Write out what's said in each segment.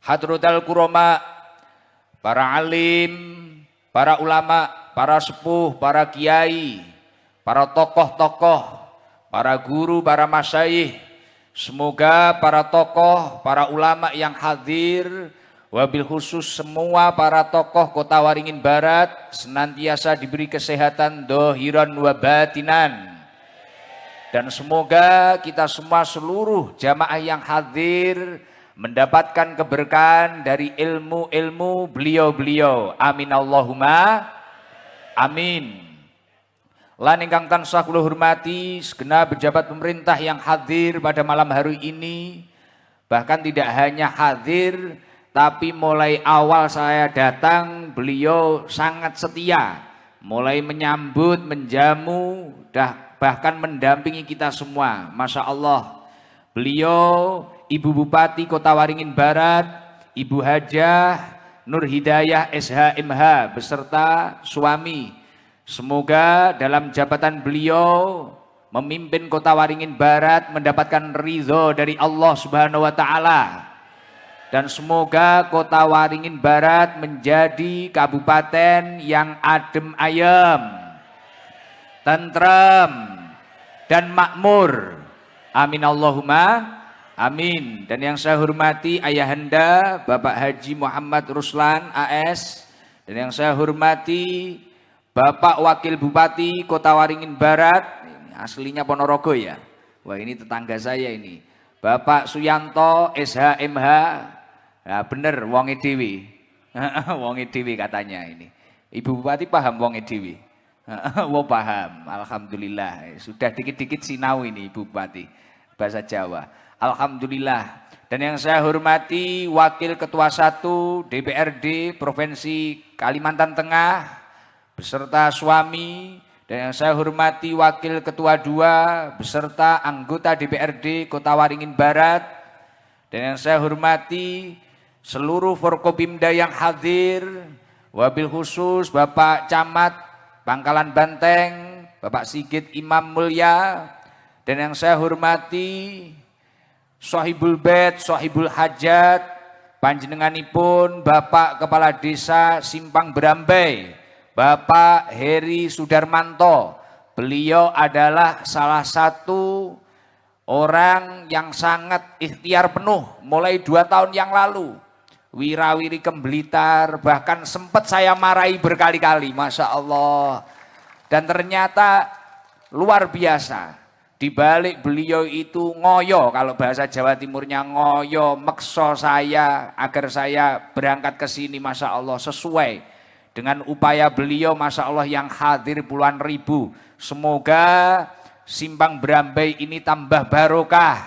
hadratal kurama, para alim, para ulama, para sepuh, para kiai, para tokoh-tokoh, para guru, para masyayikh. Semoga para tokoh, para ulama yang hadir, wabil khusus semua para tokoh Kota Waringin Barat senantiasa diberi kesehatan dohiran wa batinan. Dan semoga kita semua seluruh jamaah yang hadir mendapatkan keberkahan dari ilmu-ilmu beliau-beliau. Amin Allahumma amin. Lan ingkang tansah kula hormati segenap pejabat pemerintah yang hadir pada malam hari ini. Bahkan tidak hanya hadir, tapi mulai awal saya datang beliau sangat setia. Mulai menyambut, menjamu, bahkan mendampingi kita semua. Masya Allah. Beliau Ibu Bupati Kota Waringin Barat, Ibu Hajah Nur Hidayah SHMH beserta suami. Semoga dalam jabatan beliau memimpin Kota Waringin Barat mendapatkan ridho dari Allah Subhanahu wa taala. Dan semoga Kota Waringin Barat menjadi kabupaten yang adem ayem, tentrem dan makmur. Amin Allahumma amin. Dan yang saya hormati Ayahanda Bapak Haji Muhammad Ruslan AS, dan yang saya hormati Bapak Wakil Bupati Kota Waringin Barat, aslinya Ponorogo ya. Wah ini tetangga saya ini. Bapak Suyanto SHMH. Nah, bener wonge dewi. Wonge dewi katanya ini. Ibu Bupati paham wonge dewi? Wah paham. Alhamdulillah. Sudah dikit-dikit sinau ini Ibu Bupati bahasa Jawa. Alhamdulillah. Dan yang saya hormati Wakil Ketua 1 DPRD Provinsi Kalimantan Tengah beserta suami, dan yang saya hormati Wakil Ketua 2 beserta anggota DPRD Kota Waringin Barat, dan yang saya hormati seluruh Forkopimda yang hadir, wabil khusus Bapak Camat Pangkalan Banteng, Bapak Sigit Imam Mulya, dan yang saya hormati Sohibul Bait, Sohibul Hajat, panjenenganipun Bapak Kepala Desa Simpang Berambai, Bapak Heri Sudarmanto. Beliau adalah salah satu orang yang sangat ikhtiar penuh mulai 2 tahun yang lalu. Wirawiri Kemblitar, bahkan sempat saya marahi berkali-kali, Masya Allah. Dan ternyata luar biasa. Di balik beliau itu ngoyo, kalau bahasa Jawa Timurnya ngoyo, mekso saya agar saya berangkat ke sini, Masya Allah, sesuai dengan upaya beliau, Masya Allah, yang hadir puluhan ribu. Semoga Simpang Berambai ini tambah barokah,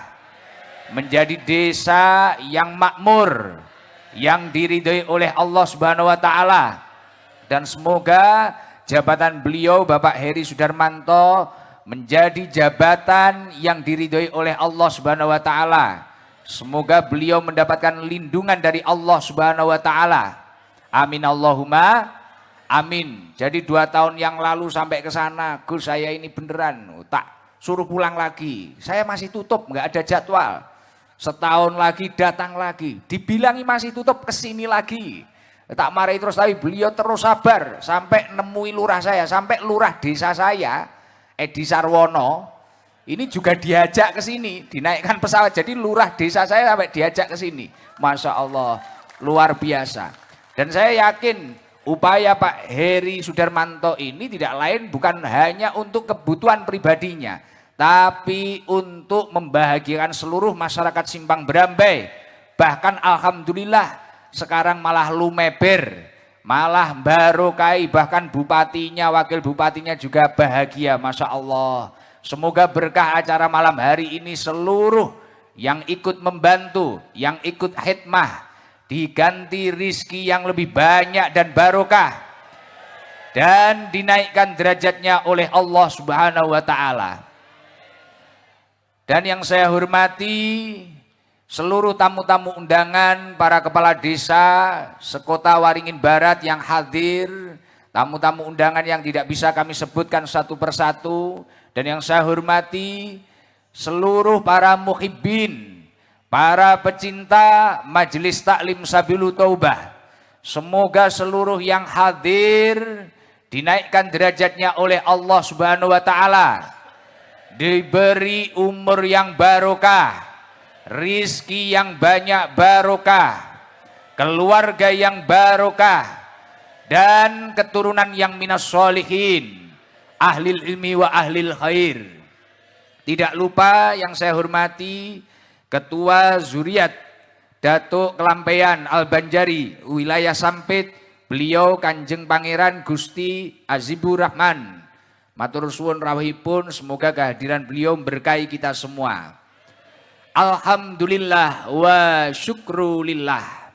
menjadi desa yang makmur, yang diridhoi oleh Allah Subhanahu wa taala. Dan semoga jabatan beliau Bapak Heri Sudarmanto menjadi jabatan yang diridhoi oleh Allah Subhanahu wa taala. Semoga beliau mendapatkan lindungan dari Allah Subhanahu wa taala. Amin Allahumma amin. Jadi 2 tahun yang lalu sampai ke sana, Gus saya ini beneran tak suruh pulang lagi. Saya masih tutup, nggak ada jadwal. Setahun lagi datang lagi, dibilangi masih tutup, kesini lagi. Tak marahi terus, tapi beliau terus sabar sampai nemui lurah saya, sampai lurah desa saya, Edi Sarwono, ini juga diajak ke sini, dinaikkan pesawat. Jadi lurah desa saya sampai diajak ke sini. Masya Allah, luar biasa. Dan saya yakin upaya Pak Heri Sudarmanto ini tidak lain bukan hanya untuk kebutuhan pribadinya, tapi untuk membahagiakan seluruh masyarakat Simpang Berambai. Bahkan alhamdulillah sekarang malah lumeber, malah barokai, bahkan bupatinya, wakil bupatinya juga bahagia, Masya Allah. Semoga berkah acara malam hari ini seluruh yang ikut membantu, yang ikut khidmah, diganti rizki yang lebih banyak dan barokah, dan dinaikkan derajatnya oleh Allah Subhanahu wa taala. Dan yang saya hormati seluruh tamu-tamu undangan, para kepala desa sekota Waringin Barat yang hadir, tamu-tamu undangan yang tidak bisa kami sebutkan satu persatu, dan yang saya hormati seluruh para muhibbin, para pecinta Majelis Taklim Sabilu Taubah, semoga seluruh yang hadir dinaikkan derajatnya oleh Allah Subhanahu wa taala, diberi umur yang barokah, rizki yang banyak barokah, keluarga yang barokah, dan keturunan yang minas sholihin, ahlil ilmi wa ahlil khair. Tidak lupa yang saya hormati Ketua Zuriat Datuk Kelampean Al-Banjari wilayah Sampit, beliau Kanjeng Pangeran Gusti Azibur Rahman. Matur suwun rawuhipun, semoga kehadiran beliau memberkahi kita semua. Alhamdulillah wa syukrulillah.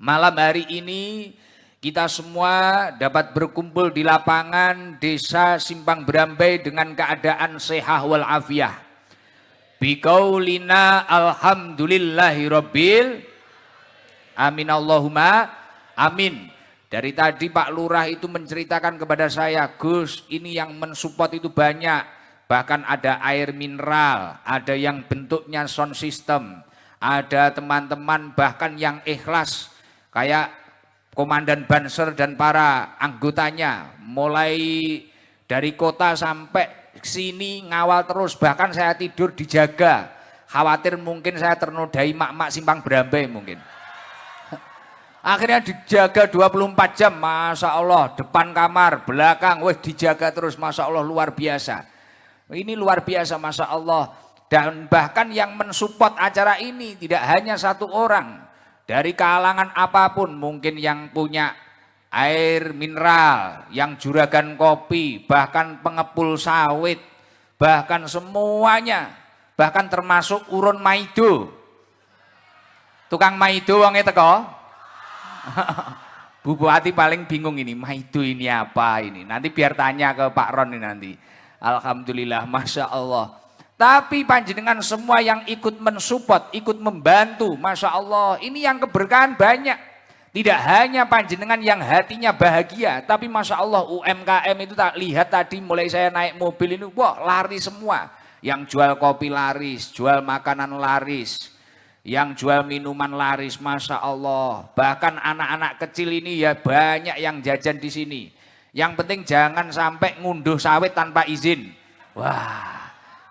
Malam hari ini kita semua dapat berkumpul di lapangan Desa Simpang Berambai dengan keadaan sehat wal afiyah. Biqaulina alhamdulillahi rabbil amin Allahumma amin. Dari tadi Pak Lurah itu menceritakan kepada saya, Gus, ini yang mensupport itu banyak. Bahkan ada air mineral, ada yang bentuknya sound system, ada teman-teman bahkan yang ikhlas kayak Komandan Banser dan para anggotanya, mulai dari kota sampai sini ngawal terus, bahkan saya tidur dijaga, khawatir mungkin saya ternodai mak-mak Simpang Berambai mungkin. Akhirnya dijaga 24 jam, Masya Allah, depan kamar, belakang, weh dijaga terus, Masya Allah, luar biasa. Ini luar biasa, Masya Allah. Dan bahkan yang mensupport acara ini tidak hanya satu orang, dari kalangan apapun, mungkin yang punya air mineral, yang juragan kopi, bahkan pengepul sawit, bahkan semuanya, bahkan termasuk urun maido. Tukang maido wonge teko. Bu Bupati paling bingung ini, maido ini apa ini? Nanti biar tanya ke Pak Ron ini nanti. Alhamdulillah, Masya Allah. Tapi panjenengan semua yang ikut mensupport, ikut membantu, Masya Allah, ini yang keberkahan banyak. Tidak hanya panjenengan yang hatinya bahagia, tapi Masya Allah UMKM itu tak lihat tadi mulai saya naik mobil ini, wah laris semua. Yang jual kopi laris, jual makanan laris, yang jual minuman laris, Masya Allah. Bahkan anak-anak kecil ini ya banyak yang jajan di sini. Yang penting jangan sampai ngunduh sawit tanpa izin. Wah.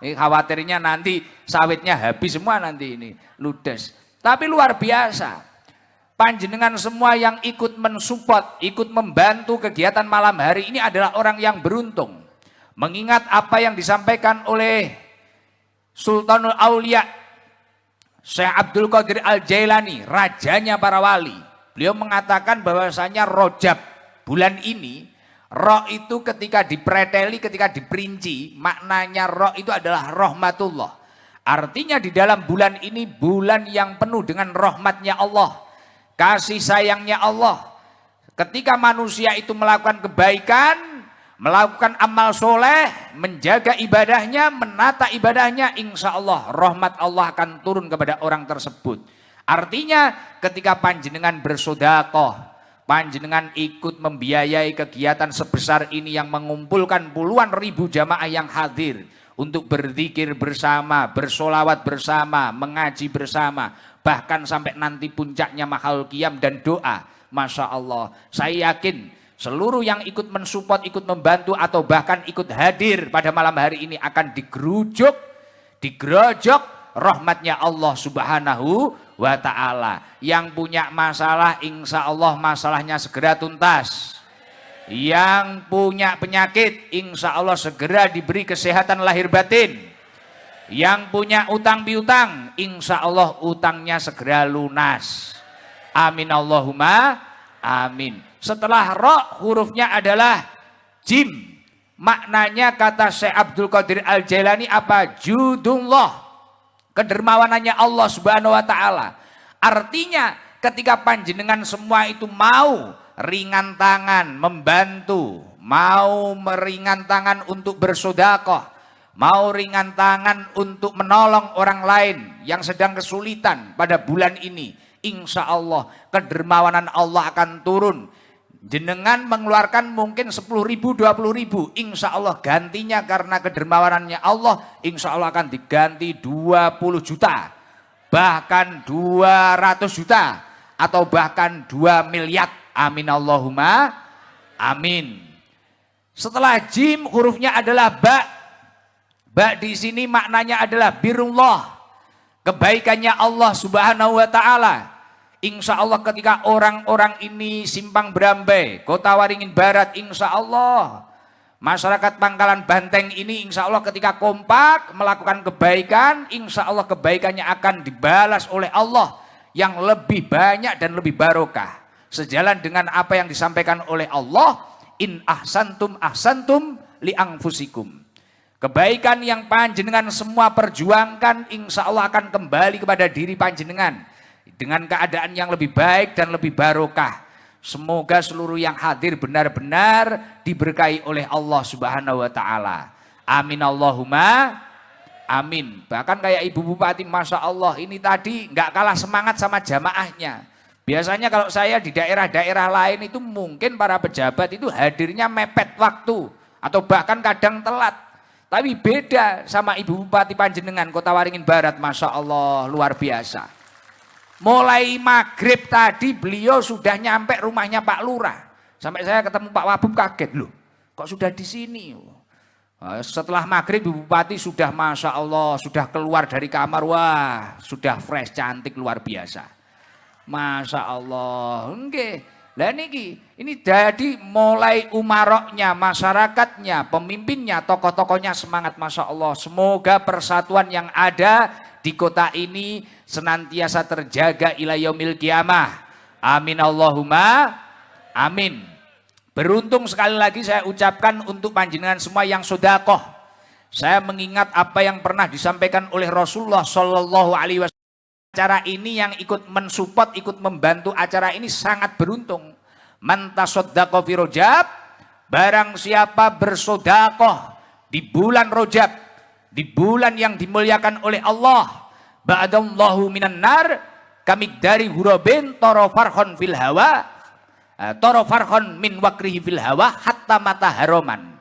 Ini khawatirnya nanti sawitnya habis semua nanti ini, ludes. Tapi luar biasa, panjenengan semua yang ikut mensupport, ikut membantu kegiatan malam hari ini adalah orang yang beruntung. Mengingat apa yang disampaikan oleh Sultanul Aulia, Syekh Abdul Qadir Al-Jailani, rajanya para wali. Beliau mengatakan bahwasanya Rajab, bulan ini, roh itu ketika dipreteli, ketika diperinci, maknanya roh itu adalah rahmatullah. Artinya di dalam bulan ini bulan yang penuh dengan rahmatnya Allah, kasih sayangnya Allah. Ketika manusia itu melakukan kebaikan, melakukan amal soleh, menjaga ibadahnya, menata ibadahnya, insya Allah rahmat Allah akan turun kepada orang tersebut. Artinya ketika panjenengan bersedekah, panjenengan ikut membiayai kegiatan sebesar ini yang mengumpulkan puluhan ribu jamaah yang hadir untuk berzikir bersama, bersolawat bersama, mengaji bersama, bahkan sampai nanti puncaknya mahal qiyam dan doa. Masya Allah, saya yakin seluruh yang ikut mensupport, ikut membantu atau bahkan ikut hadir pada malam hari ini akan digerojok rahmatnya Allah Subhanahu wa ta'ala. Yang punya masalah insya Allah masalahnya segera tuntas. Yang punya penyakit insya Allah segera diberi kesehatan lahir batin. Yang punya utang piutang insya Allah utangnya segera lunas. Amin Allahumma amin. Setelah ra hurufnya adalah jim. Maknanya kata Syekh Abdul Qadir Al-Jailani apa? Judullah, kedermawanannya Allah Subhanahu wa ta'ala. Artinya ketika panjenengan semua itu mau ringan tangan membantu, mau meringan tangan untuk bersedekah, mau ringan tangan untuk menolong orang lain yang sedang kesulitan pada bulan ini, insya Allah kedermawanan Allah akan turun. Jenengan mengeluarkan mungkin 10.000, 20.000, insya Allah gantinya karena kedermawanannya Allah, insya Allah akan diganti 20 juta. bahkan 200 juta, atau bahkan 2 miliar. Amin Allahumma amin. Setelah jim hurufnya adalah ba. Ba di sini maknanya adalah birullah, kebaikannya Allah Subhanahu wa taala. Insya Allah ketika orang-orang ini simpang berambai, Kota Waringin Barat, insya Allah masyarakat Pangkalan Banteng ini insya Allah ketika kompak melakukan kebaikan, insya Allah kebaikannya akan dibalas oleh Allah yang lebih banyak dan lebih barokah. Sejalan dengan apa yang disampaikan oleh Allah, in ahsantum li anfusikum. Kebaikan yang panjenengan semua perjuangkan insya Allah akan kembali kepada diri panjenengan dengan keadaan yang lebih baik dan lebih barokah. Semoga seluruh yang hadir benar-benar diberkahi oleh Allah Subhanahu wa taala. Amin Allahumma amin. Bahkan kayak Ibu Bupati, Masya Allah ini tadi nggak kalah semangat sama jamaahnya. Biasanya kalau saya di daerah-daerah lain itu mungkin para pejabat itu hadirnya mepet waktu atau bahkan kadang telat. Tapi beda sama Ibu Bupati Panjenengan Kota Waringin Barat, Masya Allah luar biasa. Mulai maghrib tadi beliau sudah nyampe rumahnya Pak Lurah. Sampai saya ketemu Pak Wabub kaget, loh kok sudah di sini. Setelah maghrib Ibu Bupati sudah Masya Allah sudah keluar dari kamar, wah sudah fresh cantik luar biasa. Masya Allah. Oke. Lah ini jadi mulai umaroknya, masyarakatnya, pemimpinnya, tokoh-tokohnya semangat Masya Allah. Semoga persatuan yang ada di kota ini senantiasa terjaga ila yaumil qiyamah. Amin Allahumma amin. Beruntung sekali lagi saya ucapkan untuk panjenengan semua yang sedekah. Saya mengingat apa yang pernah disampaikan oleh Rasulullah Shallallahu Alaihi Wasallam. Acara ini yang ikut mensupport, ikut membantu acara ini sangat beruntung. Man tasaddaqa fi Rajab, barang siapa bersedekah di bulan Rajab, di bulan yang dimuliakan oleh Allah, ba'adallahu minan nar kamigdari hurabin torofarhon fil hawa, torofarhon min wakrihi fil hawa hatta mata haroman.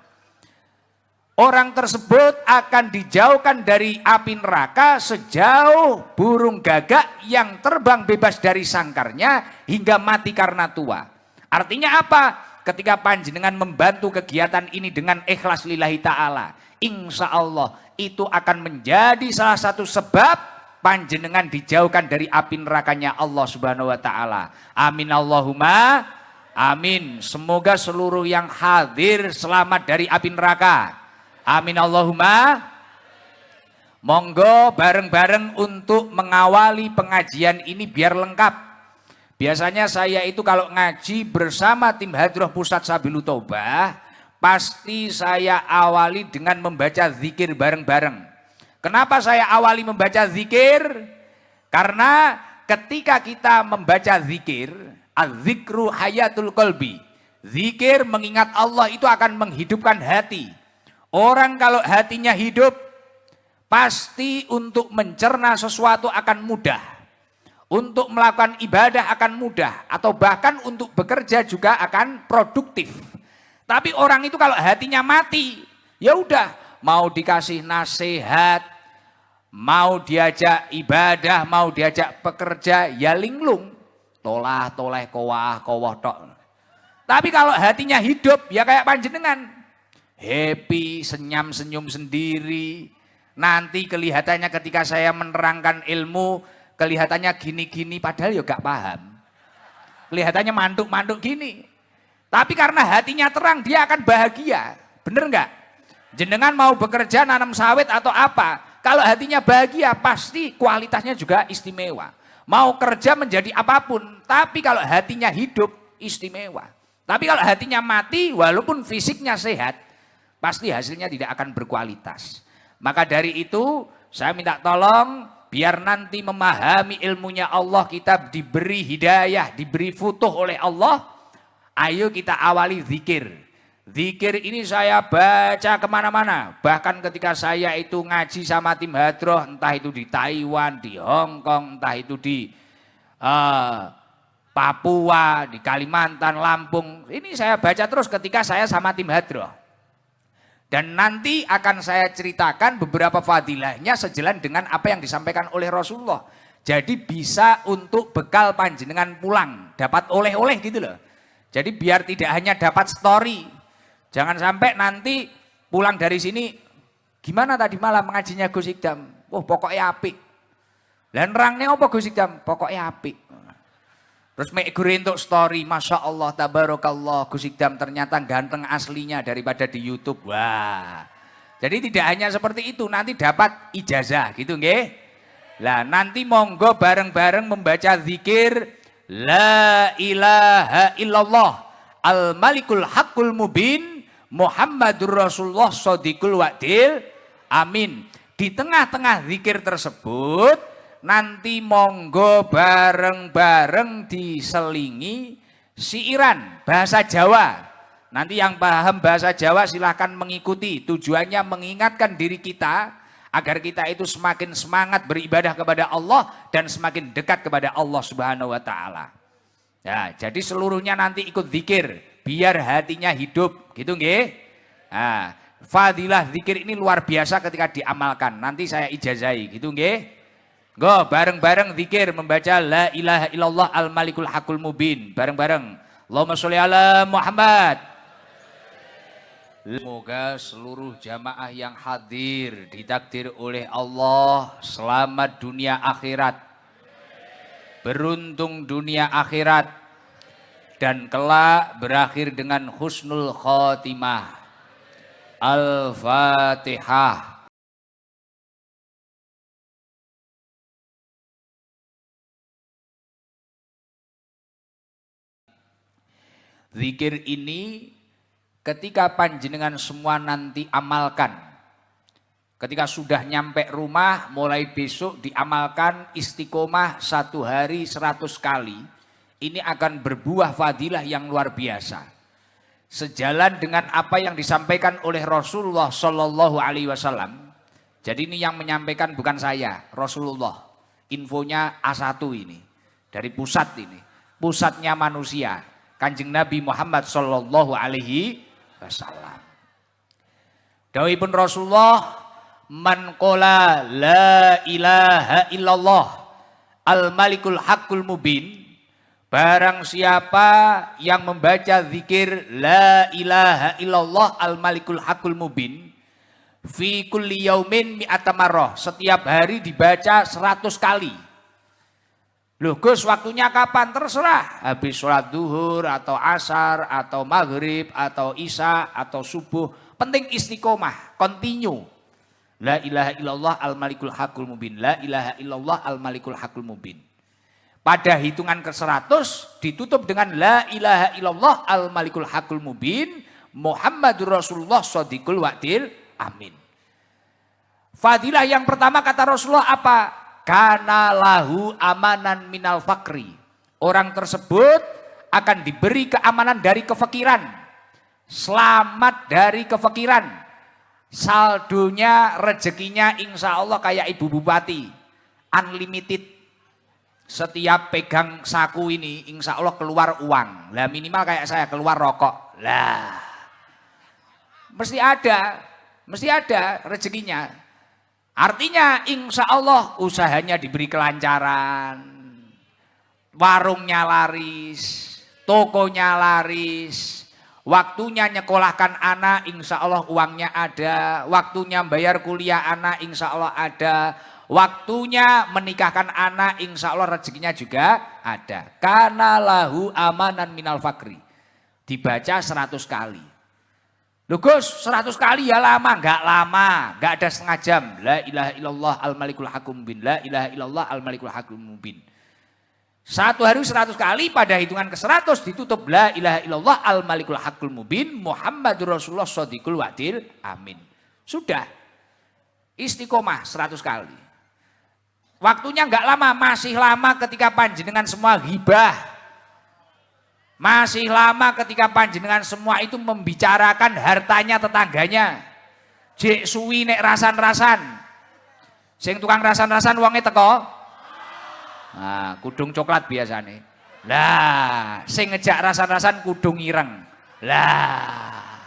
Orang tersebut akan dijauhkan dari api neraka sejauh burung gagak yang terbang bebas dari sangkarnya hingga mati karena tua. Artinya apa? Ketika panjenengan membantu kegiatan ini dengan ikhlas lillahi ta'ala, insya Allah itu akan menjadi salah satu sebab panjenengan dijauhkan dari api nerakanya Allah Subhanahu wa taala. Amin Allahumma amin. Semoga seluruh yang hadir selamat dari api neraka. Amin Allahumma. Monggo bareng-bareng untuk mengawali pengajian ini biar lengkap. Biasanya saya itu kalau ngaji bersama tim Hadroh Pusat Sabilul Taubah, pasti saya awali dengan membaca zikir bareng-bareng. Kenapa saya awali membaca zikir? Karena ketika kita membaca zikir, az-zikru hayatul qalbi. Zikir mengingat Allah itu akan menghidupkan hati. Orang kalau hatinya hidup, pasti untuk mencerna sesuatu akan mudah. Untuk melakukan ibadah akan mudah. Atau bahkan untuk bekerja juga akan produktif. Tapi orang itu kalau hatinya mati, ya udah, mau dikasih nasihat, mau diajak ibadah, mau diajak pekerja, ya linglung. Tolah, toleh, kowah, kowoh tok. Tapi kalau hatinya hidup, ya kayak panjenengan. Happy, senyum sendiri. Nanti kelihatannya ketika saya menerangkan ilmu, kelihatannya gini-gini padahal ya gak paham. Kelihatannya manduk-manduk gini. Tapi karena hatinya terang dia akan bahagia. Bener gak? Jenengan mau bekerja nanam sawit atau apa, kalau hatinya bahagia pasti kualitasnya juga istimewa. Mau kerja menjadi apapun, tapi kalau hatinya hidup istimewa. Tapi kalau hatinya mati walaupun fisiknya sehat, pasti hasilnya tidak akan berkualitas. Maka dari itu saya minta tolong biar nanti memahami ilmunya Allah kita diberi hidayah, diberi futuh oleh Allah. Ayo kita awali zikir. Zikir ini saya baca kemana-mana. Bahkan ketika saya itu ngaji sama tim Hadroh, entah itu di Taiwan, di Hong Kong, entah itu di Papua, di Kalimantan, Lampung. Ini saya baca terus ketika saya sama tim Hadroh. Dan nanti akan saya ceritakan beberapa fadilahnya sejalan dengan apa yang disampaikan oleh Rasulullah. Jadi bisa untuk bekal panjenengan pulang, dapat oleh-oleh gitu loh. Jadi biar tidak hanya dapat story. Jangan sampai nanti pulang dari sini, gimana tadi malam mengajinya Gus Ikdam? Wah pokoknya apik. Lan nerangnya apa Gus Ikdam? Pokoknya apik. Terus mek gure untuk story, Masya Allah, tabarakallah, Gus Ikdam ternyata ganteng aslinya daripada di YouTube. Wah, jadi tidak hanya seperti itu, nanti dapat ijazah gitu nggih. Lah nanti monggo bareng-bareng membaca zikir La ilaha illallah al-malikul haqqul mubin Muhammadur Rasulullah shodiqul wa'dil amin. Di tengah-tengah zikir tersebut nanti monggo bareng-bareng diselingi siiran bahasa Jawa. Nanti yang paham bahasa Jawa silahkan mengikuti. Tujuannya mengingatkan diri kita agar kita itu semakin semangat beribadah kepada Allah dan semakin dekat kepada Allah Subhanahu wa taala. Ya, jadi seluruhnya nanti ikut zikir biar hatinya hidup, gitu nggih. Nah, fadilah zikir ini luar biasa ketika diamalkan. Nanti saya ijazahi, gitu nggih. Go bareng-bareng zikir membaca la ilaha illallah al-malikul haqqul mubin. Bareng-bareng. Allahumma sholli ala Muhammad. Semoga seluruh jamaah yang hadir ditakdir oleh Allah selamat dunia akhirat. Beruntung dunia akhirat dan kelak berakhir dengan husnul khotimah. Al-Fatihah. Zikir ini ketika panjenengan semua nanti amalkan. Ketika sudah nyampe rumah mulai besok diamalkan istiqomah 1 hari 100 kali. Ini akan berbuah fadilah yang luar biasa. Sejalan dengan apa yang disampaikan oleh Rasulullah Shallallahu Alaihi Wasallam. Jadi ini yang menyampaikan bukan saya, Rasulullah. Infonya A1 ini dari pusat ini, pusatnya manusia. Kanjeng Nabi Muhammad Sallallahu Alaihi Wasallam. Dawuhipun Rasulullah, man qala la ilaha illallah al-malikul haqqul mubin, barang siapa yang membaca zikir la ilaha illallah al-malikul haqqul mubin fi kulli yaumin mi'ata marrah, setiap hari dibaca 100 kali. Loh Gus, waktunya kapan? Terserah. Habis sholat duhur atau asar atau maghrib atau isya atau subuh. Penting istiqomah, continue. La ilaha illallah al-malikul haqqul mubin. La ilaha illallah al-malikul haqqul mubin. Pada hitungan ke-100 ditutup dengan la ilaha illallah al-malikul haqqul mubin Muhammadur Rasulullah shodiqul wa'dil amin. Fadilah yang pertama kata Rasulullah apa? Kana lahu amanan minal fakri. Orang tersebut akan diberi keamanan dari kefakiran. Selamat dari kefakiran. Saldonya, rezekinya insya Allah kayak ibu bupati. Unlimited. Setiap pegang saku ini insya Allah keluar uang. Lah minimal kayak saya keluar rokok. Lah. Mesti ada rezekinya. Artinya insya Allah usahanya diberi kelancaran, warungnya laris, tokonya laris, waktunya nyekolahkan anak insya Allah uangnya ada, waktunya bayar kuliah anak insya Allah ada, waktunya menikahkan anak insya Allah rezekinya juga ada. Kana lahu amanan minal fakri. Dibaca 100 kali. Loh Gus, 100 kali ya lama, enggak ada setengah jam. La ilaha illallah al-malikul haqqul mubin. La ilaha illallah al-malikul haqqul mubin. 1 hari 100 kali, pada hitungan ke-100 ditutup la ilaha illallah al-malikul haqqul mubin Muhammadur Rasulullah shodiqul wa'dil amin. Sudah. Istiqomah 100 kali. Waktunya enggak lama, masih lama ketika panjenengan semua ghibah. Masih lama ketika panjenengan semua itu membicarakan hartanya tetangganya. Jek suwi nek rasan-rasan. Sing tukang rasan-rasan wonge teko. Nah, kudung coklat biasane. Lah, sing ngejak rasan-rasan kudung ireng. Lah.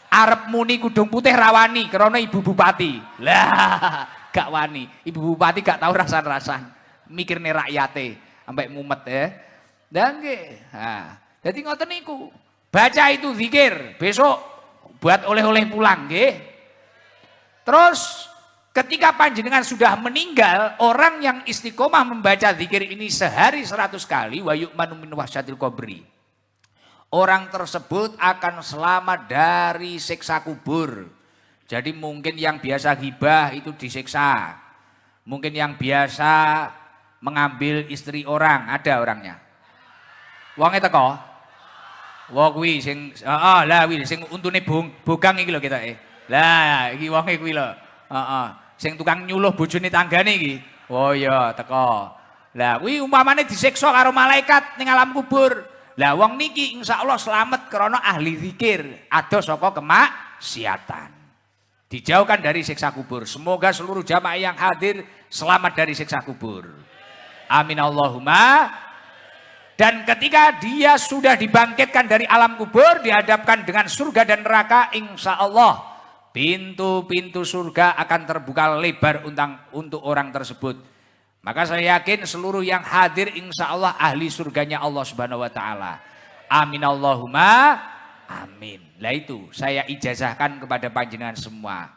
Arep muni kudung putih rawani krana ibu bupati. Lah. Gak wani. Ibu bupati gak tahu rasan-rasan. Mikirne rakyate sampai mumet ya. Dan nah, jadi ngoten niku. Baca itu zikir, besok buat oleh-oleh pulang nggih. Terus ketika panjenengan sudah meninggal, orang yang istiqomah membaca zikir ini sehari 100 kali, wa yu'manu min wahsyatil qabri. Orang tersebut akan selamat dari siksa kubur. Jadi mungkin yang biasa ghibah itu disiksa. Mungkin yang biasa mengambil istri orang, ada orangnya. Wonge teko. Wong kuwi sing lah kuwi sing untune bogang iki lho ketoke. Lah iki wonge kuwi lho. Sing tukang nyuluh bojone tanggane iki. Oh iya teko. Lah kuwi umpamane disiksa karo malaikat ning alam kubur. Lah wong niki insyaallah selamat karena ahli zikir, adoh saka kemaksiatan. Dijauhkan dari siksa kubur. Semoga seluruh jamaah yang hadir selamat dari siksa kubur. Amin Allahumma. Dan ketika dia sudah dibangkitkan dari alam kubur, dihadapkan dengan surga dan neraka, insya Allah pintu-pintu surga akan terbuka lebar untuk orang tersebut. Maka saya yakin seluruh yang hadir insya Allah ahli surganya Allah Subhanahu Wa Taala. Amin Allahumma amin. Lah itu saya ijazahkan kepada panjenengan semua.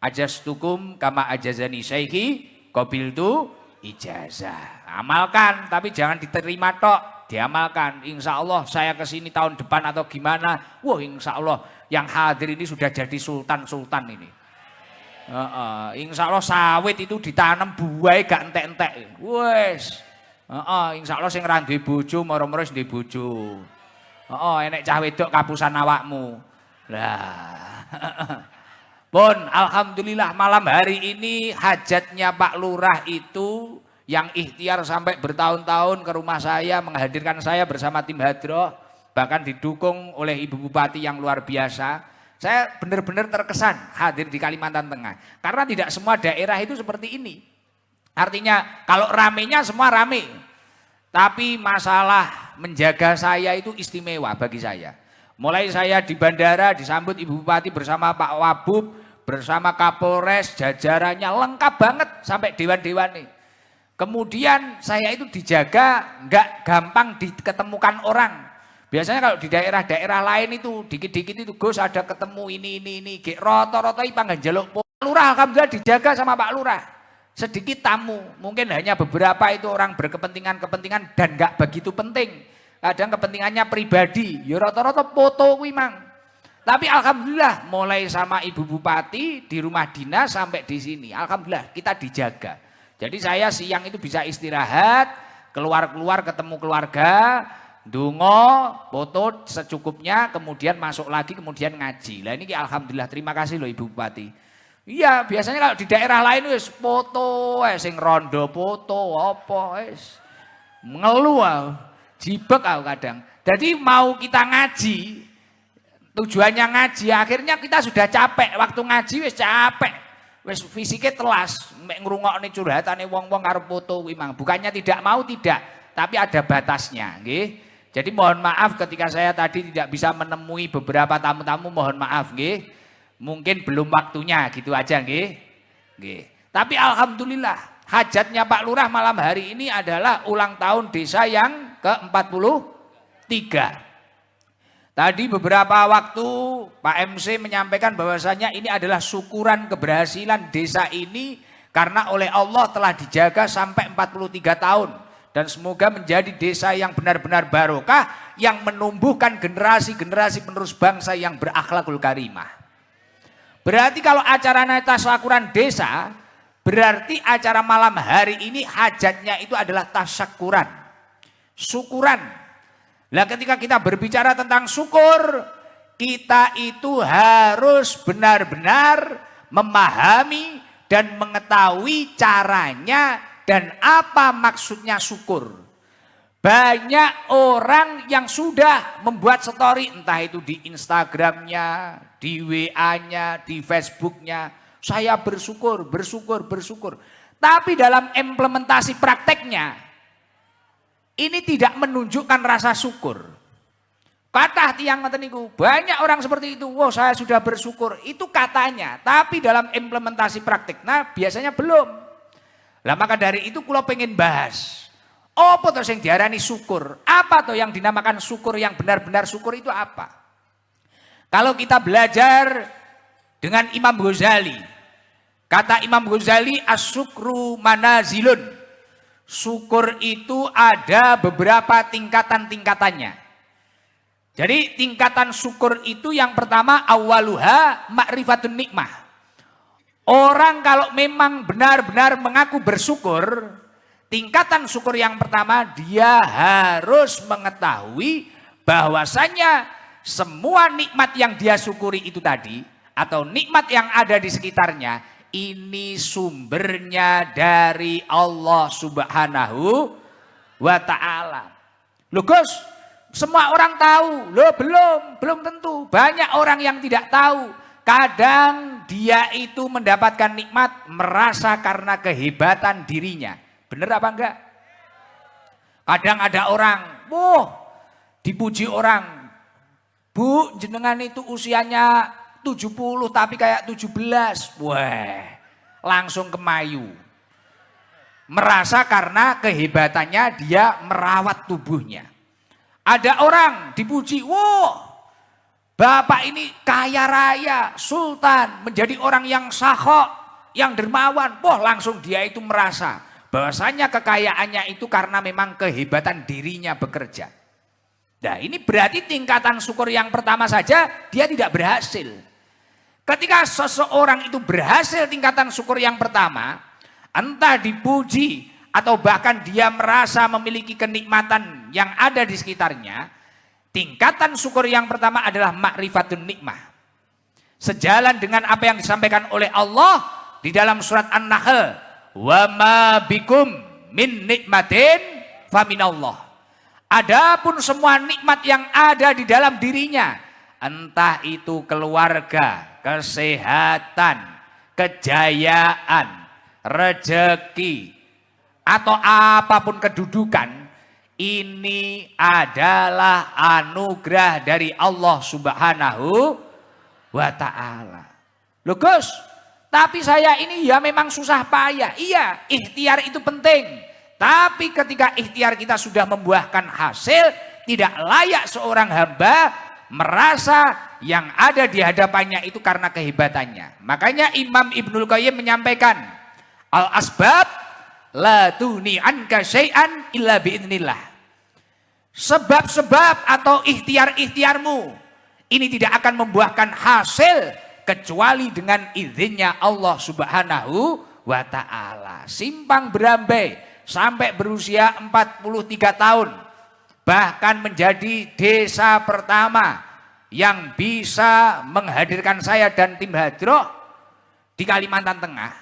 Ajastukum kama ajazani syaihi qabiltu ijazah. Amalkan, tapi jangan diterima tok, diamalkan. Insya Allah saya kesini tahun depan atau gimana, wah insya Allah yang hadir ini sudah jadi sultan-sultan ini. Insya Allah sawit itu ditanam buah gak entek-entek. Wes, insya Allah sing ra duwe bojo moro-moro wis duwe bojo. Enek cah wedok kapusan awakmu. Lah. Pun alhamdulillah malam hari ini hajatnya Pak Lurah itu yang ikhtiar sampai bertahun-tahun ke rumah saya menghadirkan saya bersama tim hadroh, bahkan didukung oleh Ibu Bupati yang luar biasa. Saya benar-benar terkesan hadir di Kalimantan Tengah karena tidak semua daerah itu seperti ini. Artinya kalau ramenya semua rame, tapi masalah menjaga saya itu istimewa bagi saya. Mulai saya di bandara disambut Ibu Bupati bersama Pak Wabub, bersama Kapolres, jajarannya lengkap banget sampai dewan-dewan nih. Kemudian saya itu dijaga nggak gampang diketemukan orang. Biasanya kalau di daerah-daerah lain itu dikit-dikit itu Gus ada ketemu ini. Rata-rata ipang njaluk Lurah alhamdulillah dijaga sama Pak Lurah. Sedikit tamu, mungkin hanya beberapa itu orang berkepentingan-kepentingan dan nggak begitu penting. Kadang kepentingannya pribadi, ya rata-rata foto kuwi mang. Tapi alhamdulillah mulai sama Ibu Bupati di rumah dinas sampai di sini, alhamdulillah kita dijaga. Jadi saya siang itu bisa istirahat, keluar-keluar ketemu keluarga, ndonga, foto secukupnya, kemudian masuk lagi, kemudian ngaji. Lah ini alhamdulillah terima kasih loh Ibu Bupati. Iya, biasanya kalau di daerah lain wis foto, sing rondo foto apa wis ngeluh aku, jibek aku kadang. Jadi mau kita ngaji, tujuannya ngaji, akhirnya kita sudah capek, waktu ngaji wis capek. Wis fisiknya telas, mek ngrungokne curhatane wong-wong karo foto kuwi mang. Bukannya tidak mau tidak, tapi ada batasnya, nggih. Jadi mohon maaf ketika saya tadi tidak bisa menemui beberapa tamu-tamu, mohon maaf nggih. Mungkin belum waktunya gitu aja nggih. Nggih. Tapi alhamdulillah hajatnya Pak Lurah malam hari ini adalah ulang tahun desa yang ke-43. Tadi beberapa waktu Pak MC menyampaikan bahwasanya ini adalah syukuran keberhasilan desa ini karena oleh Allah telah dijaga sampai 43 tahun. Dan semoga menjadi desa yang benar-benar barokah yang menumbuhkan generasi-generasi penerus bangsa yang berakhlakul karimah. Berarti kalau acara tasyakuran desa, berarti acara malam hari ini hajatnya itu adalah tasyakuran, syukuran. Nah ketika kita berbicara tentang syukur, kita itu harus benar-benar memahami dan mengetahui caranya dan apa maksudnya syukur. Banyak orang yang sudah membuat story, entah itu di Instagramnya, di WA-nya, di Facebooknya. Saya bersyukur. Tapi dalam implementasi prakteknya, ini tidak menunjukkan rasa syukur. Kathah tiyang ngoten niku, banyak orang seperti itu. Wah, saya sudah bersyukur. Itu katanya, tapi dalam implementasi praktik, nah biasanya belum. Lah maka dari itu kula pengen bahas. Apa to sing diarani syukur? Apa to yang dinamakan syukur, yang benar-benar syukur itu apa? Kalau kita belajar dengan Imam Ghazali, kata Imam Ghazali, as-syukru manazilun. Syukur itu ada beberapa tingkatan-tingkatannya. Jadi tingkatan syukur itu yang pertama awaluha ma'rifatun nikmah. Orang kalau memang benar-benar mengaku bersyukur, tingkatan syukur yang pertama dia harus mengetahui bahwasanya semua nikmat yang dia syukuri itu tadi atau nikmat yang ada di sekitarnya ini sumbernya dari Allah Subhanahu wa ta'ala. Loh Gus, semua orang tahu, loh belum tentu. Banyak orang yang tidak tahu. Kadang dia itu mendapatkan nikmat merasa karena kehebatan dirinya. Benar apa enggak? Kadang ada orang, dipuji orang. Bu, jenengan itu usianya 70 tapi kayak 17. Wah, langsung kemayu. Merasa karena kehebatannya dia merawat tubuhnya. Ada orang dipuji, bapak ini kaya raya, sultan, menjadi orang yang sakho, yang dermawan. Langsung dia itu merasa bahwasanya kekayaannya itu karena memang kehebatan dirinya bekerja. Nah ini berarti tingkatan syukur yang pertama saja dia tidak berhasil. Ketika seseorang itu berhasil tingkatan syukur yang pertama, entah dipuji, atau bahkan dia merasa memiliki kenikmatan yang ada di sekitarnya, tingkatan syukur yang pertama adalah ma'rifatun nikmah. Sejalan dengan apa yang disampaikan oleh Allah di dalam surat An-Nahl, wa ma bikum min nikmatin faminallah. Adapun semua nikmat yang ada di dalam dirinya, entah itu keluarga, kesehatan, kejayaan, rezeki, atau apapun kedudukan, ini adalah anugerah dari Allah Subhanahu wa ta'ala. Loh Gus, tapi saya ini ya memang susah payah. Iya, ikhtiar itu penting. Tapi ketika ikhtiar kita sudah membuahkan hasil, tidak layak seorang hamba merasa yang ada di hadapannya itu karena kehebatannya. Makanya Imam Ibnul Qayyim menyampaikan, al-asbab la tuhni anka syai'an illa biidznillah. Sebab-sebab atau ikhtiar-ikhtiarmu ini tidak akan membuahkan hasil kecuali dengan izinnya Allah Subhanahu wa ta'ala. Simpang berambai sampai berusia 43 tahun. Bahkan menjadi desa pertama yang bisa menghadirkan saya dan tim Hadroh di Kalimantan Tengah.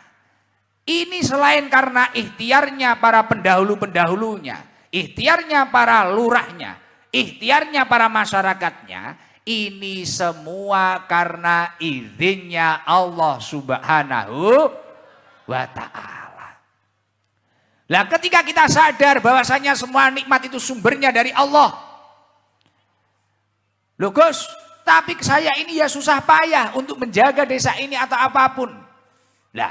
Ini selain karena ikhtiarnya para pendahulu-pendahulunya, ikhtiarnya para lurahnya, ikhtiarnya para masyarakatnya, ini semua karena izinnya Allah Subhanahu wa ta'ala. Lah ketika kita sadar bahwasanya semua nikmat itu sumbernya dari Allah. Loh Gus, tapi saya ini ya susah payah untuk menjaga desa ini atau apapun. Lah,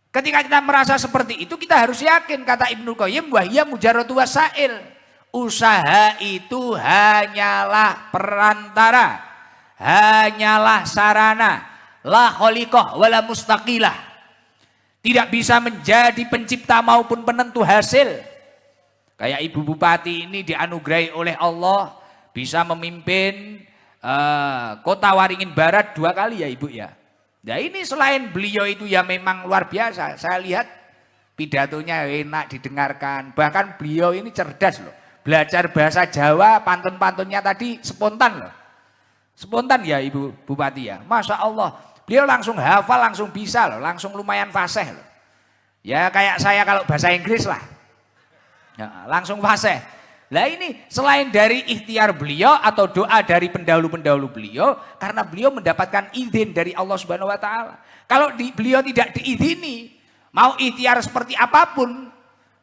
ketika kita merasa seperti itu, kita harus yakin, kata Ibnu Qayyim, wahya mujarratu wasail. Usaha itu hanyalah perantara, hanyalah sarana, la kholiqah wala mustaqilah. Tidak bisa menjadi pencipta maupun penentu hasil. Kayak Ibu Bupati ini dianugerahi oleh Allah, bisa memimpin kota Waringin Barat 2 kali ya Ibu ya. Nah ini selain beliau itu ya memang luar biasa. Saya lihat pidatonya enak didengarkan. Bahkan beliau ini cerdas loh. Belajar bahasa Jawa, pantun-pantunnya tadi spontan loh. Spontan ya Ibu Bupati ya. Masya Allah. Beliau langsung hafal, langsung bisa loh. Langsung lumayan fasih loh. Ya kayak saya kalau bahasa Inggris lah. Ya, langsung fasih. Nah ini selain dari ikhtiar beliau atau doa dari pendahulu-pendahulu beliau, karena beliau mendapatkan izin dari Allah Subhanahu wa ta'ala. Kalau beliau tidak diizini, mau ikhtiar seperti apapun,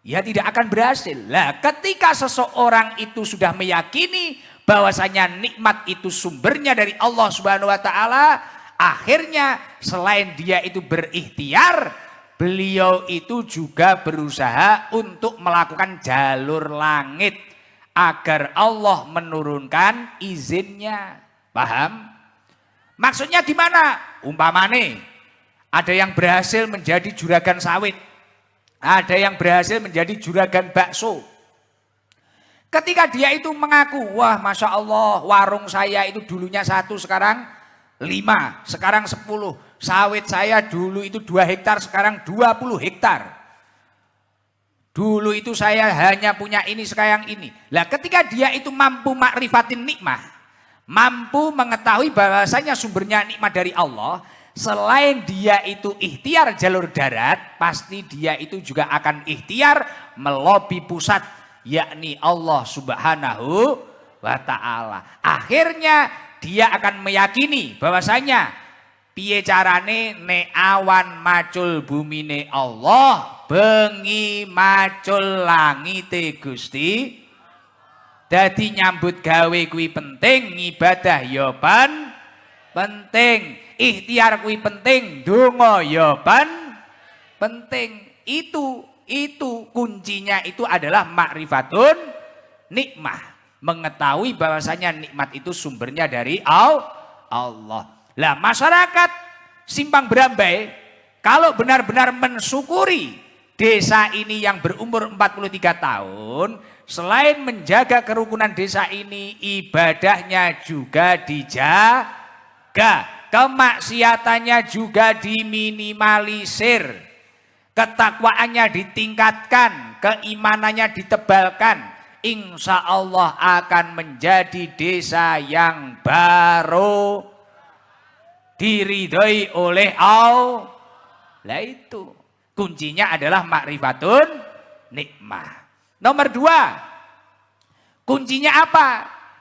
ya tidak akan berhasil. Lah ketika seseorang itu sudah meyakini bahwasanya nikmat itu sumbernya dari Allah Subhanahu wa taala, akhirnya selain dia itu berikhtiar, beliau itu juga berusaha untuk melakukan jalur langit agar Allah menurunkan izinnya. Paham? Maksudnya di mana? Umpamane ada yang berhasil menjadi juragan sawit, ada yang berhasil menjadi juragan bakso. Ketika dia itu mengaku, wah Masya Allah warung saya itu dulunya 1, sekarang 5, sekarang 10. Sawit saya dulu itu 2 hektar, sekarang 20 hektar. Dulu itu saya hanya punya ini, sekarang ini. Lah ketika dia itu mampu makrifatin nikmah, mampu mengetahui bahwasanya sumbernya nikmat dari Allah, selain dia itu ikhtiar jalur darat, pasti dia itu juga akan ikhtiar melobi pusat, yakni Allah Subhanahu wa ta'ala. Akhirnya dia akan meyakini bahwasanya piye carane nek awan macul bumine Allah, bengi macul langite Gusti. Dadi nyambut gawe kuwi penting, ibadah ya penting, ikhtiar kuwi penting, donga ya penting. Itu kuncinya itu adalah ma'rifatun nikmah, mengetahui bahwasanya nikmat itu sumbernya dari Allah. Lah masyarakat Simpang Berambai kalau benar-benar mensyukuri desa ini yang berumur 43 tahun, selain menjaga kerukunan desa ini, ibadahnya juga dijaga, kemaksiatannya juga diminimalisir, ketakwaannya ditingkatkan, keimanannya ditebalkan. Insya Allah akan menjadi desa yang baru, diridhoi oleh Allah. Lah itu kuncinya adalah ma'rifatun nikmah. Nomor 2, kuncinya apa?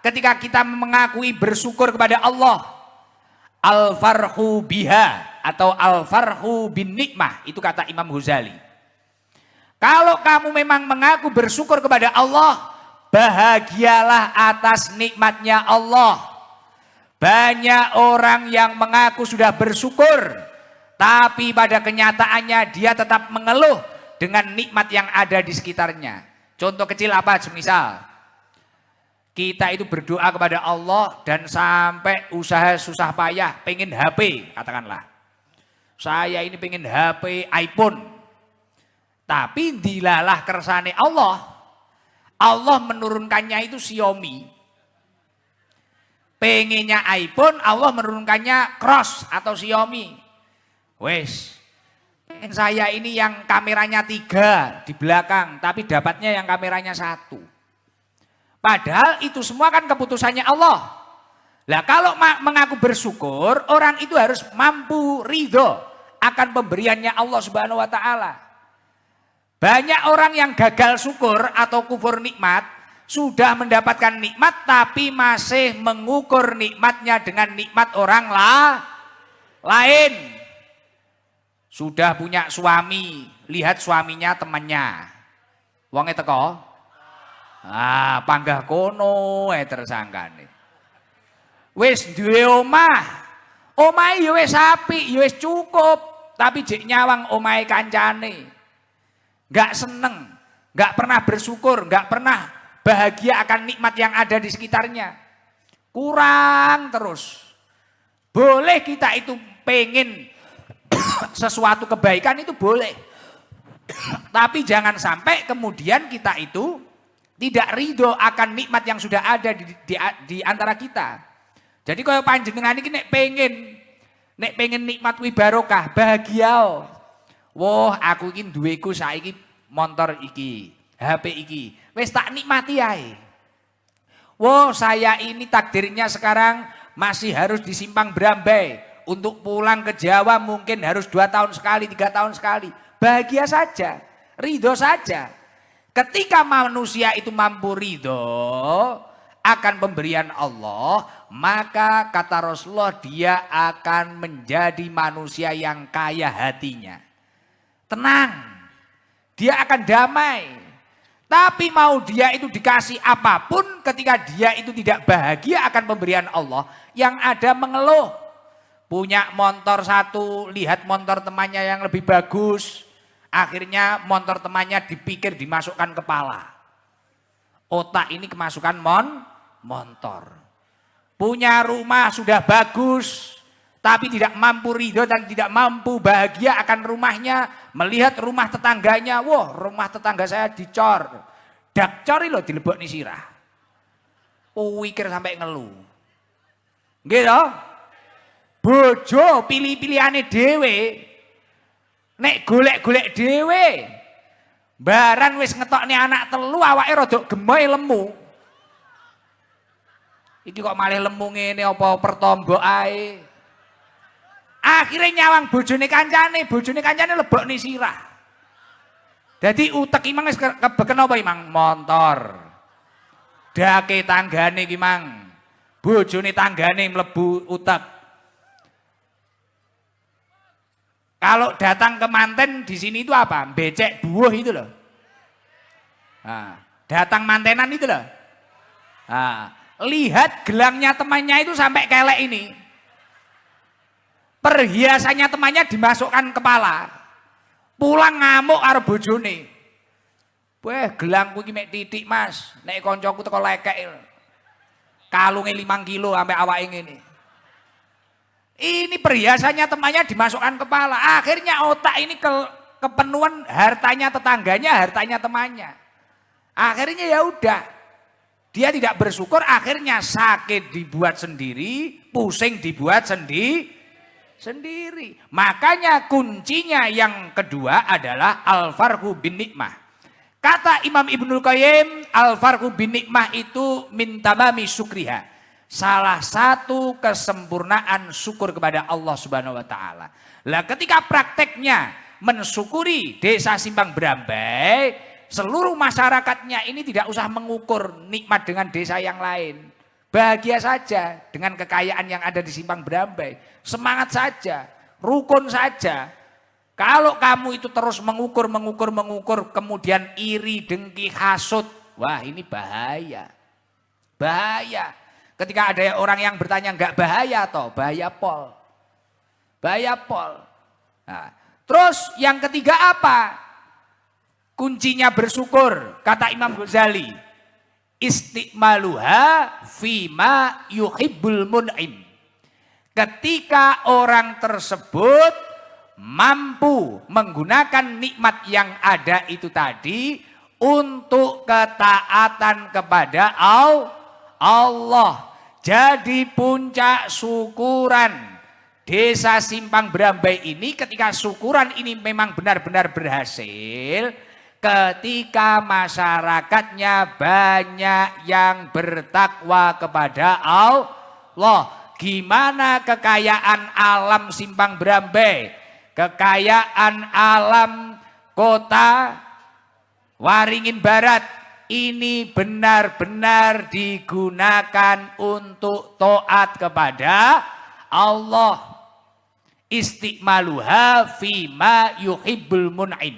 Ketika kita mengakui bersyukur kepada Allah, al-farhu biha atau al-farhu bin nikmah, itu kata Imam Ghazali. Kalau kamu memang mengaku bersyukur kepada Allah, bahagialah atas nikmatnya Allah. Banyak orang yang mengaku sudah bersyukur, tapi pada kenyataannya dia tetap mengeluh dengan nikmat yang ada di sekitarnya. Contoh kecil apa? Semisal kita itu berdoa kepada Allah dan sampai usaha susah payah pengen HP, katakanlah. Saya ini pengen HP iPhone. Tapi dilalah kersane Allah. Allah menurunkannya itu Xiaomi. Pengennya iPhone, Allah menurunkannya Cross atau Xiaomi. Wes, saya ini yang kameranya 3 di belakang, tapi dapatnya yang kameranya 1. Padahal itu semua kan keputusannya Allah. Lah kalau mengaku bersyukur, orang itu harus mampu ridho akan pemberiannya Allah Subhanahu wa taala. Banyak orang yang gagal syukur atau kufur nikmat, sudah mendapatkan nikmat tapi masih mengukur nikmatnya dengan nikmat orang lain. Sudah punya suami, lihat suaminya temannya. Wonge teko. Panggah kono tersangkane. Wis duwe omah. Omahe ya wis apik, ya wis cukup, tapi jek nyawang omahe kancane. Enggak seneng, enggak pernah bersyukur, enggak pernah bahagia akan nikmat yang ada di sekitarnya. Kurang terus. Boleh kita itu pengen sesuatu kebaikan itu boleh. Tapi jangan sampai kemudian kita itu tidak ridho akan nikmat yang sudah ada di antara kita. Jadi kalau panjenengan ini nek pengen nikmat wi barokah, bahagia. Wah, aku iki duweku saiki motor iki, HP iki. Wis tak nikmati ae. Wah, saya ini takdirnya sekarang masih harus di Simpang Berambai. Untuk pulang ke Jawa mungkin harus 2 tahun sekali, 3 tahun sekali. Bahagia saja, ridho saja. Ketika manusia itu mampu ridho akan pemberian Allah, maka kata Rasulullah dia akan menjadi manusia yang kaya hatinya. Tenang, dia akan damai. Tapi mau dia itu dikasih apapun, ketika dia itu tidak bahagia akan pemberian Allah, yang ada mengeluh. Punya motor satu, lihat motor temannya yang lebih bagus, akhirnya motor temannya dipikir dimasukkan kepala. Otak ini kemasukan motor. Punya rumah sudah bagus, tapi tidak mampu ridho dan tidak mampu bahagia akan rumahnya. Melihat rumah tetangganya, wah rumah tetangga saya dicor. Dak cori loh dilebok nih sirah. Pikir sampai ngeluh. Gitu. Bojo pilih-pilihane dhewe. Nek golek-golek dhewe. Baran wis ngetokne anak telu awake rada gemoy lemu. Iki kok malih lemu ngene apa pertombo ae. Akhirnya nyawang bojone kancane lebokne sirah. Dadi utek imang wis kebeken apa imang? Montor. Dake tanggane iki mang. Bojone tanggane mlebu utek. Kalau datang ke manten di sini itu apa? Becek buah itu loh. Nah, datang mantenan itu loh. Nah, lihat gelangnya temannya itu sampai kelek ini. Perhiasannya temannya dimasukkan kepala. Pulang ngamuk karo bojone. Weh, gelangku iki mek titik, Mas. Nek koncoku teko lekek. Kalunge 5 kilo sampai awake ngene. Ini perhiasannya temannya dimasukkan kepala. Akhirnya otak ini kepenuhan hartanya tetangganya, hartanya temannya. Akhirnya ya udah. Dia tidak bersyukur, akhirnya sakit dibuat sendiri, pusing dibuat sendiri. Makanya kuncinya yang kedua adalah al-farhu bin nikmah. Kata Imam Ibnul Qayyim, al-farhu bin nikmah itu min tamami syukriha. Salah satu kesempurnaan syukur kepada Allah Subhanahu wa taala. Lah ketika prakteknya mensyukuri desa Simpang Brambai, seluruh masyarakatnya ini tidak usah mengukur nikmat dengan desa yang lain. Bahagia saja dengan kekayaan yang ada di Simpang Brambai. Semangat saja, rukun saja. Kalau kamu itu terus mengukur, kemudian iri, dengki, hasut, wah ini bahaya. Bahaya. Ketika ada orang yang bertanya enggak bahaya toh, bahaya pol. Bahaya pol. Nah, terus yang ketiga apa? Kuncinya bersyukur, kata Imam Ghazali. Istiqmaluha fima yuhibbul mun'im. Ketika orang tersebut mampu menggunakan nikmat yang ada itu tadi untuk ketaatan kepada Allah. Jadi puncak syukuran desa Simpang Brambai ini, ketika syukuran ini memang benar-benar berhasil, ketika masyarakatnya banyak yang bertakwa kepada Allah. Gimana kekayaan alam Simpang Brambai, kekayaan alam kota Waringin Barat, ini benar-benar digunakan untuk taat kepada Allah. Istiqmaluha fima yuhibbul mun'im.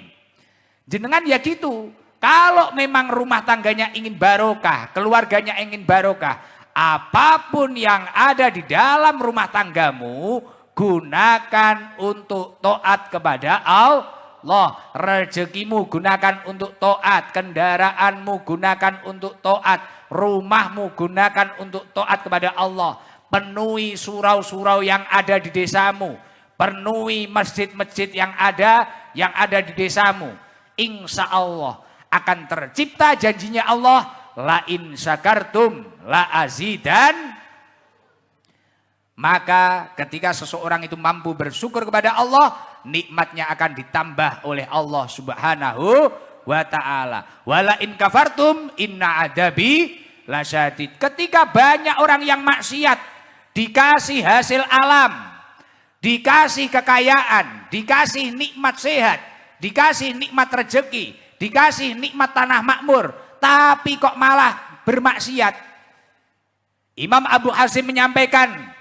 Jenengan ya gitu. Kalau memang rumah tangganya ingin barokah, keluarganya ingin barokah, apapun yang ada di dalam rumah tanggamu, gunakan untuk taat kepada Allah. Rezekimu gunakan untuk taat, kendaraanmu gunakan untuk taat, rumahmu gunakan untuk taat kepada Allah. Penuhi surau-surau yang ada di desamu, penuhi masjid-masjid yang ada di desamu. Insya Allah akan tercipta janjinya Allah, la in syakartum la azidan. Maka ketika seseorang itu mampu bersyukur kepada Allah, nikmatnya akan ditambah oleh Allah Subhanahu wa ta'ala. Wala in kafartum inna adabi lasyadid. Ketika banyak orang yang maksiat, dikasih hasil alam, dikasih kekayaan, dikasih nikmat sehat, dikasih nikmat rezeki, dikasih nikmat tanah makmur, tapi kok malah bermaksiat. Imam Abu Hasim menyampaikan,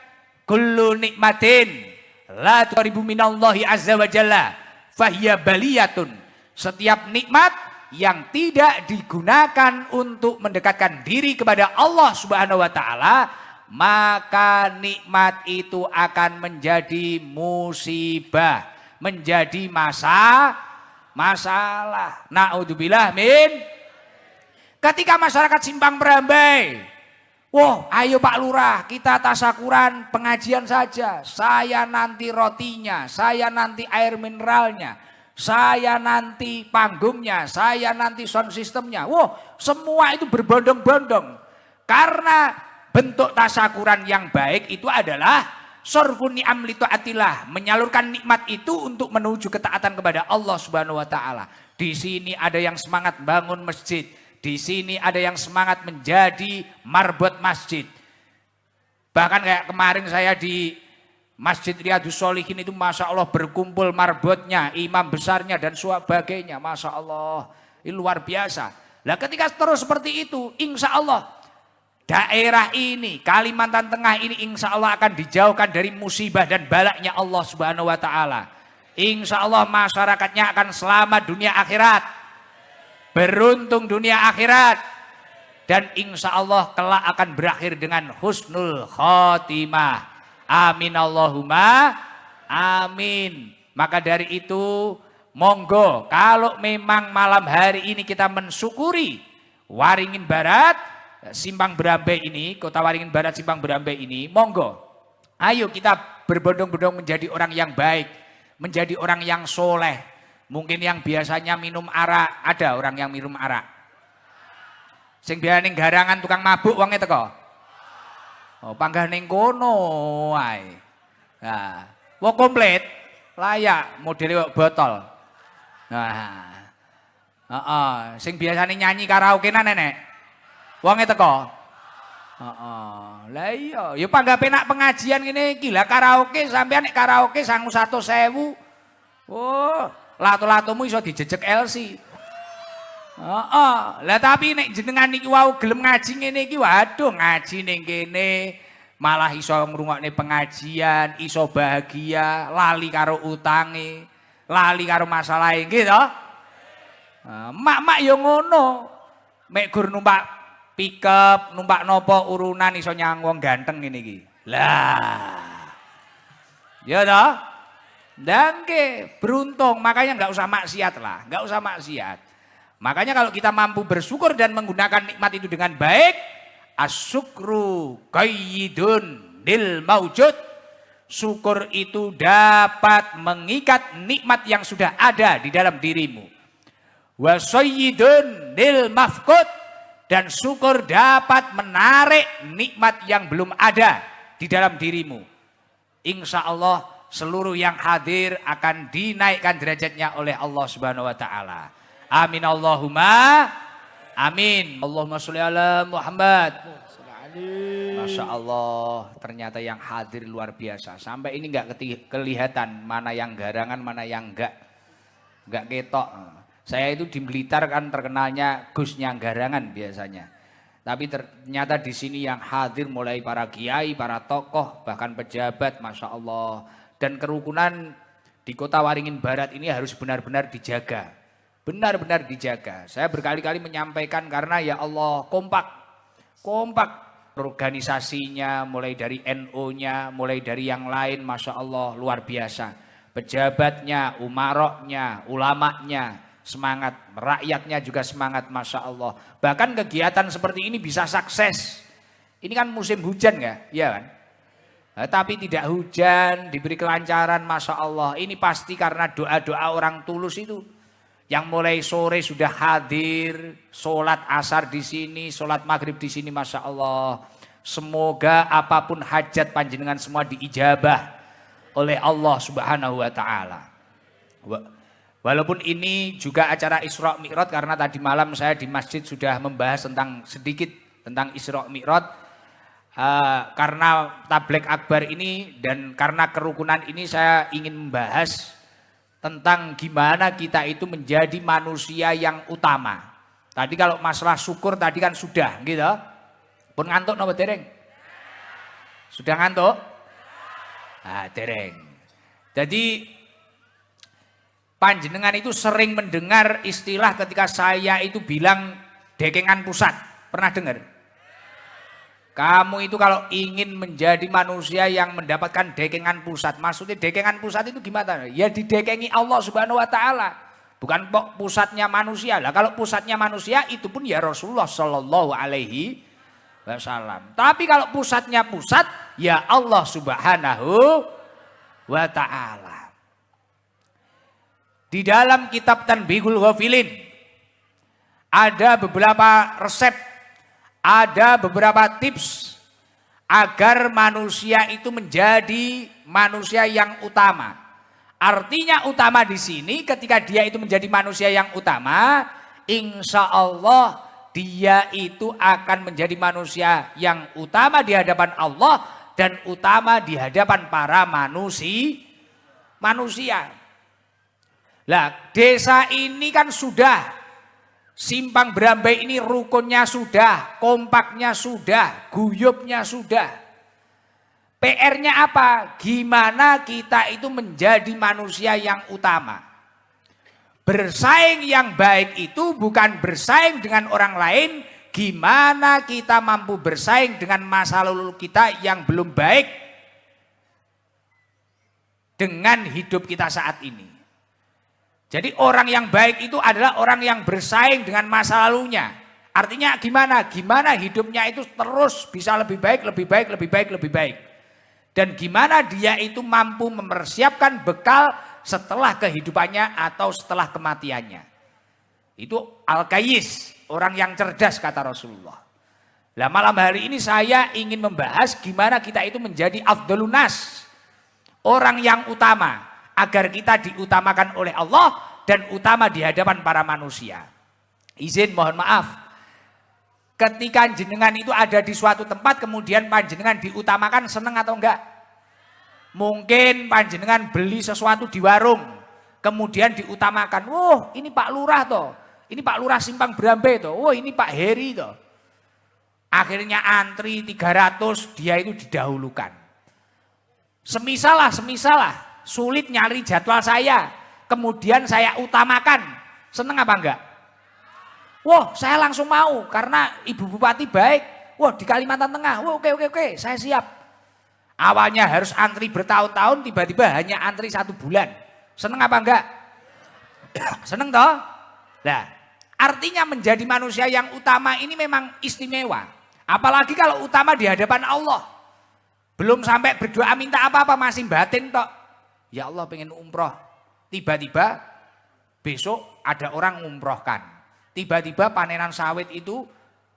kullu nikmatin la tuqribu minallahi azza wa jalla fahiya baliyatun. Setiap nikmat yang tidak digunakan untuk mendekatkan diri kepada Allah Subhanahu wa taala, maka nikmat itu akan menjadi musibah, menjadi masalah. Naudzubillah min. Ketika masyarakat simpang berambai, wah, ayo Pak Lurah, kita tasakuran pengajian saja. Saya nanti rotinya, saya nanti air mineralnya, saya nanti panggungnya, saya nanti sound systemnya. Wah, semua itu berbondong-bondong. Karena bentuk tasakuran yang baik itu adalah sorfun ni'am li taatillah, menyalurkan nikmat itu untuk menuju ketaatan kepada Allah Subhanahu wa taala. Di sini ada yang semangat bangun masjid. Di sini ada yang semangat menjadi marbot masjid. Bahkan kayak kemarin saya di Masjid Riyadhus Sholihin itu Masya Allah berkumpul marbotnya, imam besarnya dan sebagainya. Masya Allah, ini luar biasa. Nah ketika terus seperti itu, insya Allah daerah ini, Kalimantan Tengah ini insya Allah akan dijauhkan dari musibah dan balaknya Allah Subhanahu wa taala. Insya Allah masyarakatnya akan selamat dunia akhirat. Beruntung dunia akhirat, dan insya Allah kelak akan berakhir dengan husnul khotimah. Amin Allahumma amin. Maka dari itu monggo, kalau memang malam hari ini kita mensyukuri Waringin Barat Simpang Berambai ini, kota Waringin Barat Simpang Berambai ini, monggo ayo kita berbondong-bondong menjadi orang yang baik, menjadi orang yang soleh. Mungkin yang biasanya minum arak, ada orang yang minum arak. Sing biasa ning garangan tukang mabuk wonge teko. Oh, panggah ning kono wae. Nah, wong komplit, layak modele botol. Nah. Heeh, sing biasane nyanyi karaokean nenek. Wonge teko. Heeh. Lah iya, ya panggah penak pengajian ngene iki. Lah karaoke sampean nek karaoke sangu 100.000. Oh, lato-latomu iso dijejek LC. Heeh. Lah tapi nek jenengan iki wau gelem ngaji ngene iki, waduh ngaji ning kene malah iso ngrungokne pengajian, iso bahagia, lali karo utange, lali karo masalahe nggih to. Mak-mak ya ngono. Mek gur numpak pickup, numpak nopo urunan iso nyang wong ganteng ngene iki. Lah. Ya toh? Dangke beruntung, makanya nggak usah maksiat lah, nggak usah maksiat. Makanya kalau kita mampu bersyukur dan menggunakan nikmat itu dengan baik, asyukru qayyidun lil maujud. Syukur itu dapat mengikat nikmat yang sudah ada di dalam dirimu. Wa sayyidun lil mafqud, dan syukur dapat menarik nikmat yang belum ada di dalam dirimu. Insya Allah seluruh yang hadir akan dinaikkan derajatnya oleh Allah Subhanahu wa taala. Amin Allahumma amin. Allahumma sholli ala Muhammad. Masya Allah, ternyata yang hadir luar biasa. Sampai ini enggak kelihatan mana yang garangan, mana yang enggak ketok. Saya itu di Blitar kan terkenalnya Gusnya garangan biasanya. Tapi ternyata di sini yang hadir mulai para kiai, para tokoh, bahkan pejabat, Masya Allah. Dan kerukunan di kota Waringin Barat ini harus benar-benar dijaga. Benar-benar dijaga. Saya berkali-kali menyampaikan karena ya Allah kompak. Organisasinya mulai dari NU-nya, mulai dari yang lain Masya Allah luar biasa. Pejabatnya, umaroknya, ulamanya semangat. Rakyatnya juga semangat Masya Allah. Bahkan kegiatan seperti ini bisa sukses. Ini kan musim hujan ya? Iya kan? Nah, tapi tidak hujan, diberi kelancaran, Masya Allah. Ini pasti karena doa-doa orang tulus itu. Yang mulai sore sudah hadir, sholat asar di sini, sholat maghrib di sini, Masya Allah. Semoga apapun hajat panjenengan semua diijabah oleh Allah Subhanahu wa ta'ala. Walaupun ini juga acara Isra Mi'raj, karena tadi malam saya di masjid sudah membahas sedikit tentang Isra Mi'raj. Karena Tablek Akbar ini dan karena kerukunan ini saya ingin membahas tentang gimana kita itu menjadi manusia yang utama. Tadi kalau masalah syukur tadi kan sudah gitu. Pun ngantuk napa dereng? Sudah ngantuk? Ah, dereng. Jadi Panjenengan itu sering mendengar istilah ketika saya itu bilang dekengan pusat. Pernah dengar? Kamu itu kalau ingin menjadi manusia yang mendapatkan dekengan pusat, maksudnya dekengan pusat itu gimana? Ya didekengi Allah Subhanahu wa taala. Bukan pusatnya manusia. Lah kalau pusatnya manusia itu pun ya Rasulullah Shallallahu alaihi wasallam. Tapi kalau pusatnya pusat ya Allah Subhanahu wa taala. Di dalam kitab Tanbihul Ghafilin ada beberapa resep, ada beberapa tips agar manusia itu menjadi manusia yang utama. Artinya utama di sini ketika dia itu menjadi manusia yang utama, insya Allah dia itu akan menjadi manusia yang utama di hadapan Allah dan utama di hadapan para manusia. Lah desa ini kan sudah, Simpang Brambai ini rukunnya sudah, kompaknya sudah, guyupnya sudah. PR-nya apa? Gimana kita itu menjadi manusia yang utama. Bersaing yang baik itu bukan bersaing dengan orang lain, gimana kita mampu bersaing dengan masa lalu kita yang belum baik dengan hidup kita saat ini. Jadi orang yang baik itu adalah orang yang bersaing dengan masa lalunya. Artinya gimana? Gimana hidupnya itu terus bisa lebih baik, lebih baik, lebih baik, lebih baik. Dan gimana dia itu mampu mempersiapkan bekal setelah kehidupannya atau setelah kematiannya. Itu Al-Qayyis, orang yang cerdas kata Rasulullah. Nah malam hari ini saya ingin membahas gimana kita itu menjadi afdhalun nas. Orang yang utama. Agar kita diutamakan oleh Allah dan utama di hadapan para manusia. Izin mohon maaf. Ketika jenengan itu ada di suatu tempat kemudian panjenengan diutamakan, seneng atau enggak? Mungkin panjenengan beli sesuatu di warung kemudian diutamakan. Wah ini Pak Lurah toh. Ini Pak Lurah Simpang Brambai toh. Wah ini Pak Heri toh. Akhirnya antri 300 dia itu didahulukan. Semisalah. Sulit nyari jadwal saya, kemudian saya utamakan, seneng apa enggak? Wah saya langsung mau karena Ibu Bupati baik, wah di Kalimantan Tengah, wah oke, saya siap. Awalnya harus antri bertahun-tahun, tiba-tiba hanya antri 1 bulan, seneng apa enggak? Seneng toh? Nah, artinya menjadi manusia yang utama ini memang istimewa, apalagi kalau utama di hadapan Allah. Belum sampai berdoa minta apa-apa masih batin toh. Ya Allah pengen umroh, tiba-tiba besok ada orang umrohkan. Tiba-tiba panenan sawit itu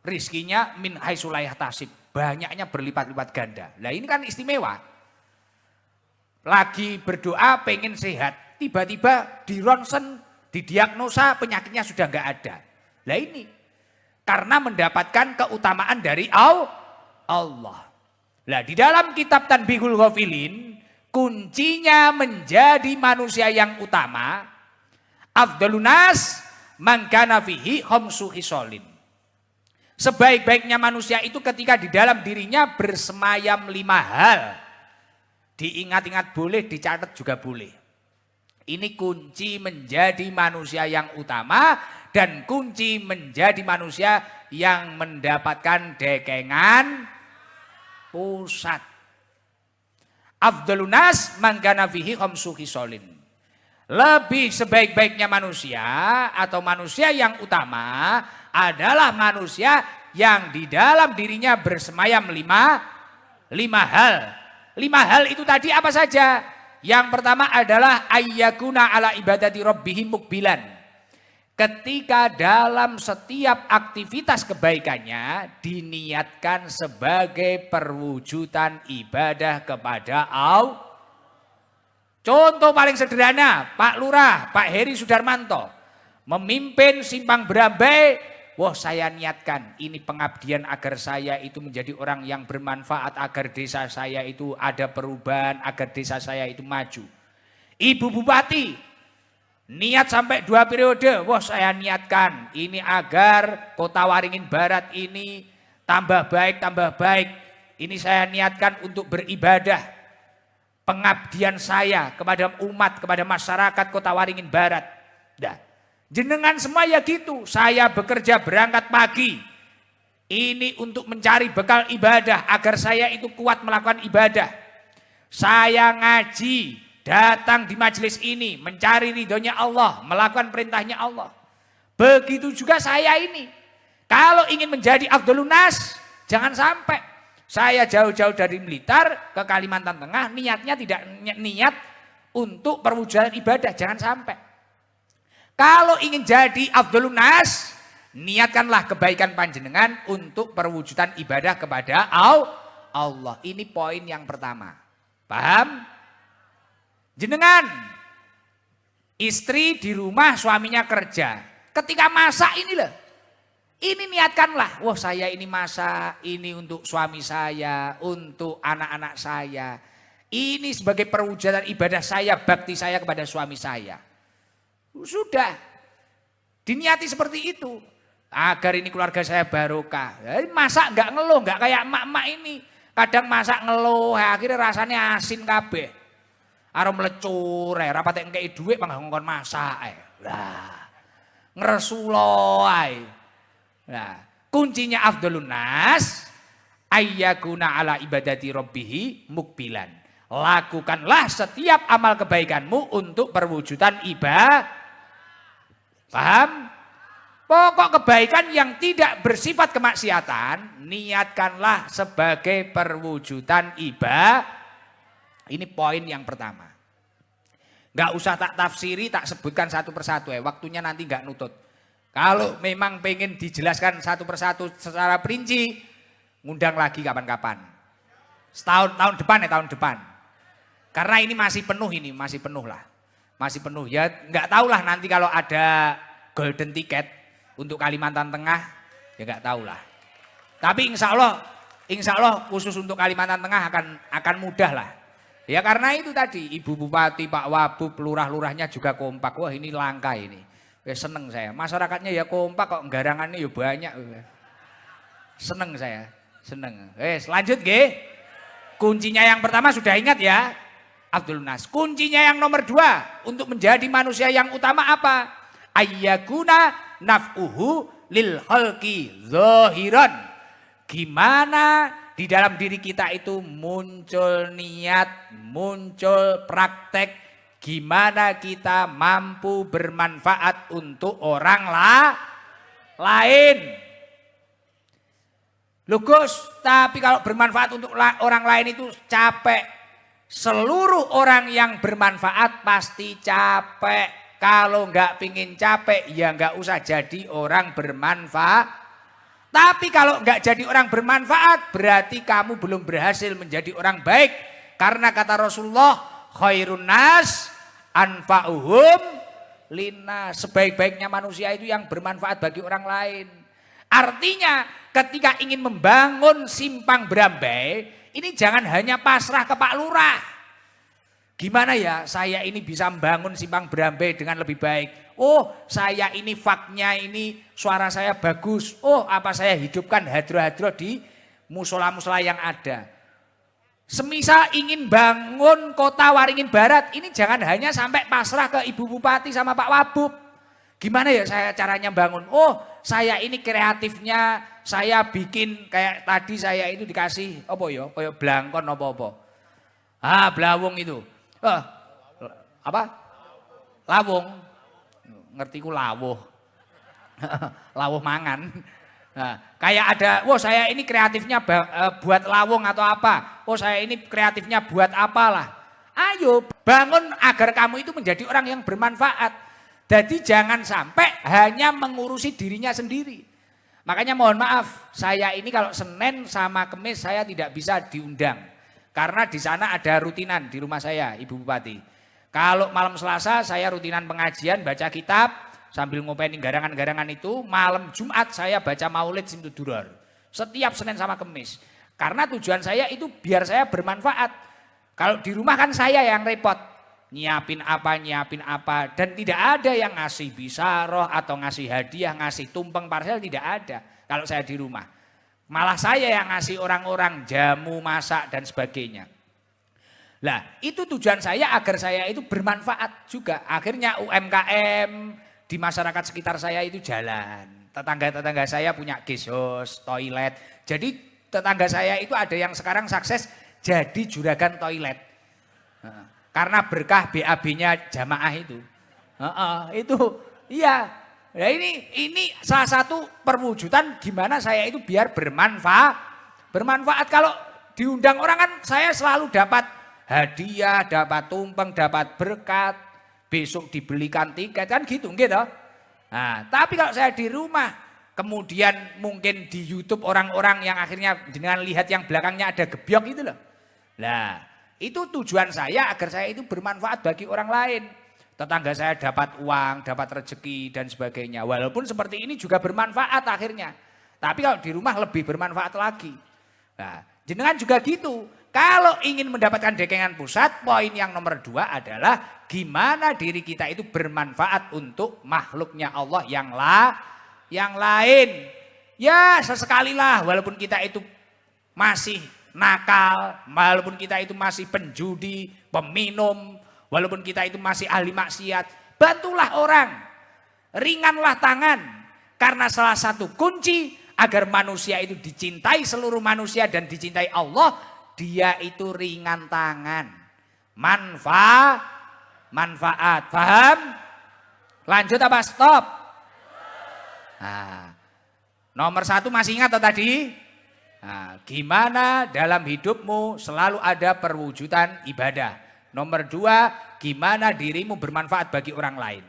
rizkinya min haitsu la yahtasib, banyaknya berlipat-lipat ganda. Lah ini kan istimewa. Lagi berdoa pengen sehat, tiba-tiba di ronsen, didiagnosa penyakitnya sudah enggak ada. Lah ini karena mendapatkan keutamaan dari Allah. Lah di dalam kitab Tanbihul Ghafilin kuncinya menjadi manusia yang utama, afdhalun nas man kana fihi khamsu khisalin. Sebaik-baiknya manusia itu ketika di dalam dirinya bersemayam 5 hal. Diingat-ingat boleh, dicatat juga boleh. Ini kunci menjadi manusia yang utama dan kunci menjadi manusia yang mendapatkan dekengan pusat. Afdhalun nas man kana fihi khamsu khisalin. Lebih sebaik-baiknya manusia atau manusia yang utama adalah manusia yang di dalam dirinya bersemayam 5 hal. 5 hal itu tadi apa saja? Yang pertama adalah ayyakuna ala ibadati rabbihim mukbilan. Ketika dalam setiap aktivitas kebaikannya diniatkan sebagai perwujudan ibadah kepada Allah. Contoh paling sederhana, Pak Lurah, Pak Heri Sudarmanto memimpin Simpang Brambai. Wah saya niatkan ini pengabdian agar saya itu menjadi orang yang bermanfaat, agar desa saya itu ada perubahan, agar desa saya itu maju. Ibu Bupati niat sampai 2 periode, wah saya niatkan ini agar Kota Waringin Barat ini tambah baik. Ini saya niatkan untuk beribadah. pengabdian saya kepada umat, kepada masyarakat Kota Waringin Barat. Nah, jenengan semua ya gitu. Saya bekerja berangkat pagi. Ini untuk mencari bekal ibadah agar saya itu kuat melakukan ibadah. Saya ngaji, datang di majelis ini mencari ridhonya Allah, melakukan perintahnya Allah. Begitu juga saya ini. Kalau ingin menjadi Afdhalun Nas, jangan sampai saya jauh-jauh dari Blitar ke Kalimantan Tengah, niatnya tidak niat untuk perwujudan ibadah, jangan sampai. Kalau ingin jadi Afdhalun Nas, niatkanlah kebaikan panjenengan untuk perwujudan ibadah kepada Allah. Ini poin yang pertama. Paham? Jenengan, istri di rumah, suaminya kerja. Ketika masak ini loh, ini niatkanlah, wah saya ini masak, ini untuk suami saya, untuk anak-anak saya. Ini sebagai perwujudan ibadah saya, bakti saya kepada suami saya. Sudah, diniati seperti itu. Agar ini keluarga saya barokah. Masak nggak ngeluh, nggak kayak emak-emak ini. Kadang masak ngeluh, akhirnya rasanya asin kabeh. Arum lecur, rapat yang kayak duit, ngongkon masak. Lah. Ngeresulo ae. Nah, kuncinya Afdhalun Nas ayyakuna ala ibadati rabbih mukbilan. Lakukanlah setiap amal kebaikanmu untuk perwujudan ibadah. Paham? Pokok kebaikan yang tidak bersifat kemaksiatan, niatkanlah sebagai perwujudan ibadah. Ini poin yang pertama. Gak usah tak tafsiri, tak sebutkan satu persatu ya. Waktunya nanti gak nutut. Kalau memang pengen dijelaskan satu persatu secara perinci, ngundang lagi kapan-kapan. Tahun depan ya, tahun depan. Karena ini masih penuh masih penuh lah. Masih penuh ya, gak tahulah nanti kalau ada golden ticket untuk Kalimantan Tengah, ya gak tahulah. Tapi insya Allah khusus untuk Kalimantan Tengah akan mudah lah. Ya karena itu tadi, Ibu Bupati, Pak Wabub, lurah-lurahnya juga kompak. Wah ini langka ini. Seneng saya. Masyarakatnya ya kompak kok, garangannya ya banyak. Seneng saya, seneng. Lanjut nggih. Kuncinya yang pertama sudah ingat ya, Afdhalun Nas. Kuncinya yang nomor 2, untuk menjadi manusia yang utama apa? Ayyakuna naf'uhu lil khalqi zahiran. Gimana di dalam diri kita itu muncul niat, muncul praktek, gimana kita mampu bermanfaat untuk orang lain. Loh Gus, tapi kalau bermanfaat untuk orang lain itu capek. Seluruh orang yang bermanfaat pasti capek. Kalau nggak pingin capek, ya nggak usah jadi orang bermanfaat. Tapi kalau nggak jadi orang bermanfaat, berarti kamu belum berhasil menjadi orang baik. Karena kata Rasulullah, khairun nas anfa'uhum linnas. Sebaik-baiknya manusia itu yang bermanfaat bagi orang lain. Artinya ketika ingin membangun simpang Brambai, ini jangan hanya pasrah ke Pak Lurah. Gimana ya saya ini bisa membangun simpang Brambai dengan lebih baik. Oh saya ini faknya ini suara saya bagus. Oh apa saya hidupkan hadro-hadro di musola-musola yang ada. Semisal ingin bangun Kota Waringin Barat, ini jangan hanya sampai pasrah ke Ibu Bupati sama Pak Wabub. Gimana ya saya caranya bangun? Oh saya ini kreatifnya, saya bikin kayak tadi saya itu dikasih apa ya, kayak blangkon apa-apa. Blawung itu. Apa? Lawung. Ngerti ku lawuh. Lawuh mangan. Nah, kayak ada, wah saya ini kreatifnya buat lawung atau apa. Oh saya ini kreatifnya buat apalah. Ayo bangun agar kamu itu menjadi orang yang bermanfaat. Jadi jangan sampai hanya mengurusi dirinya sendiri. Makanya mohon maaf, saya ini kalau Senin sama Kemis saya tidak bisa diundang. Karena di sana ada rutinan di rumah saya, Ibu Bupati. Kalau malam Selasa saya rutinan pengajian, baca kitab, sambil ngopenin garangan-garangan itu. Malam Jumat saya baca maulid Simtudurar. Setiap Senin sama Kemis. Karena tujuan saya itu biar saya bermanfaat. Kalau di rumah kan saya yang repot. Nyiapin apa. Dan tidak ada yang ngasih bisaroh atau ngasih hadiah, ngasih tumpeng parsel, tidak ada. Kalau saya di rumah. Malah saya yang ngasih orang-orang jamu, masak dan sebagainya. Lah, itu tujuan saya agar saya itu bermanfaat juga. Akhirnya UMKM di masyarakat sekitar saya itu jalan. Tetangga-tetangga saya punya guest house, toilet. Jadi tetangga saya itu ada yang sekarang sukses jadi juragan toilet. Karena berkah BAB-nya jamaah itu. Itu iya. Nah ini salah satu perwujudan gimana saya itu biar bermanfaat. Bermanfaat kalau diundang orang kan saya selalu dapat hadiah, dapat tumpeng, dapat berkat, besok dibelikan tiket kan gitu. Nah, tapi kalau saya di rumah, kemudian mungkin di YouTube orang-orang yang akhirnya dengan lihat yang belakangnya ada gebyok itu loh. Nah, itu tujuan saya agar saya itu bermanfaat bagi orang lain. Tetangga saya dapat uang, dapat rezeki dan sebagainya. Walaupun seperti ini juga bermanfaat akhirnya. Tapi kalau di rumah lebih bermanfaat lagi. Nah, jenengan juga gitu. Kalau ingin mendapatkan dekengan pusat, poin yang nomor 2 adalah gimana diri kita itu bermanfaat untuk makhluknya Allah yang lain. Ya sesekali lah walaupun kita itu masih nakal, walaupun kita itu masih penjudi, peminum, walaupun kita itu masih ahli maksiat, bantulah orang, ringanlah tangan. Karena salah satu kunci agar manusia itu dicintai seluruh manusia dan dicintai Allah, dia itu ringan tangan. Manfaat. Paham? Lanjut apa stop? Nah, nomor 1 masih ingat tadi? Nah, gimana dalam hidupmu selalu ada perwujudan ibadah. Nomor 2, gimana dirimu bermanfaat bagi orang lain.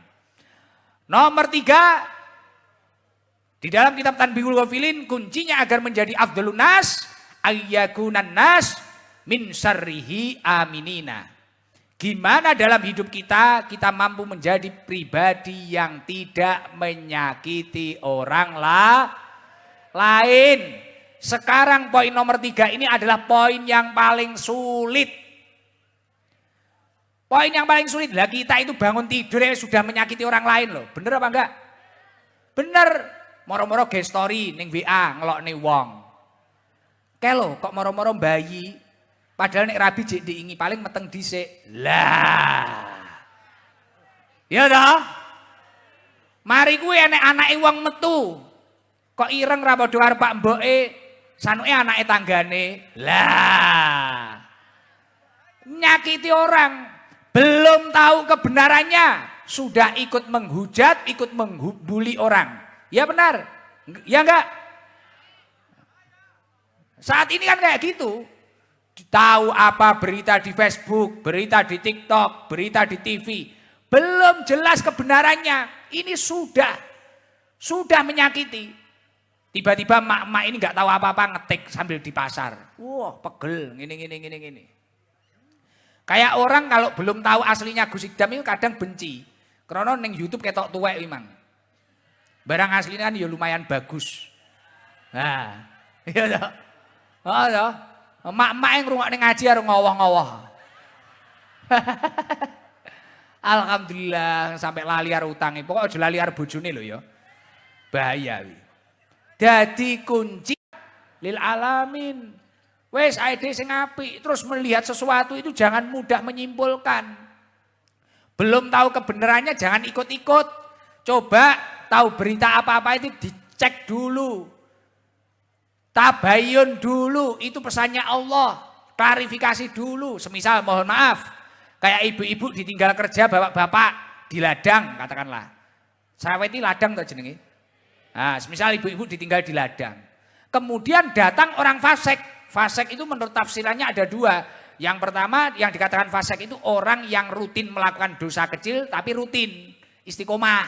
Nomor 3, di dalam kitab Tanbihul Ghafilin kuncinya agar menjadi afdhalun nas ayyakunan nas min syarrihi aminina. Gimana dalam hidup kita mampu menjadi pribadi yang tidak menyakiti orang lain. Sekarang poin nomor 3 ini adalah poin yang paling sulit. Poin yang paling sulit lah, kita itu bangun tidur ya sudah menyakiti orang lain loh. Bener apa enggak? Bener. Moro-moro ge story ning WA ngelokne wong. Kelo kok moro-moro bayi, padahal nek rabi jek diingi paling meteng dhisik. Lah. Ya toh? Mari kuwi enek anake wong metu. Kok ireng ra padha karo Pak Mboke, sanuke anake tanggane. Lah. Nyakiti orang, belum tahu kebenarannya, sudah ikut menghujat, ikut membuli orang. Ya benar? Ya enggak? Saat ini kan kayak gitu. Tahu apa berita di Facebook, berita di TikTok, berita di TV. Belum jelas kebenarannya. Ini sudah menyakiti. Tiba-tiba mak-mak ini enggak tahu apa-apa ngetik sambil di pasar. Wah, pegel, gini. Kayak orang kalau belum tahu aslinya Gus Idam itu kadang benci. Karena ning YouTube ketok tuwek memang. Barang aslinya kan ya lumayan bagus. Nah, iya toh. Oh toh. Mak-mak yang ngrungokne ngaji karo ngowoh-ngowoh. Alhamdulillah sampai lali karo utange. Pokok aja lali karo bojone lho ya. Bahaya wi. Dadi kunci lil alamin. Wes aide sing apik, terus melihat sesuatu itu jangan mudah menyimpulkan. Belum tahu kebenarannya jangan ikut-ikut. Coba tahu berita apa-apa itu dicek dulu. Tabayun dulu, itu pesannya Allah. Klarifikasi dulu, semisal mohon maaf. Kayak ibu-ibu ditinggal kerja bapak-bapak di ladang katakanlah. Saweti ladang tak jenenge. Nah, semisal ibu-ibu ditinggal di ladang. Kemudian datang orang fasik. Fasik itu menurut tafsirannya ada 2. Yang pertama yang dikatakan fasik itu orang yang rutin melakukan dosa kecil tapi rutin istiqomah.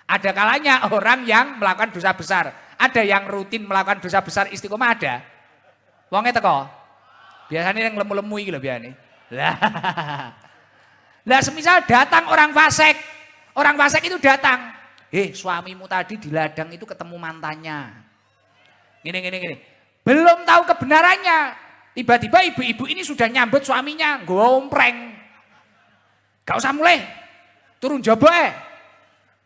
Ada kalanya orang yang melakukan dosa besar. Ada yang rutin melakukan dosa besar istiqomah ada. Wongnya teko. Biasanya yang lemu-lemu iki lho biasanya. Lah semisal datang orang fasik. Orang fasik itu datang. Suamimu tadi di ladang itu ketemu mantannya. Gini. Belum tahu kebenarannya. Tiba-tiba ibu-ibu ini sudah nyambut suaminya. Ngompreng. Gak usah mulai. Turun jaba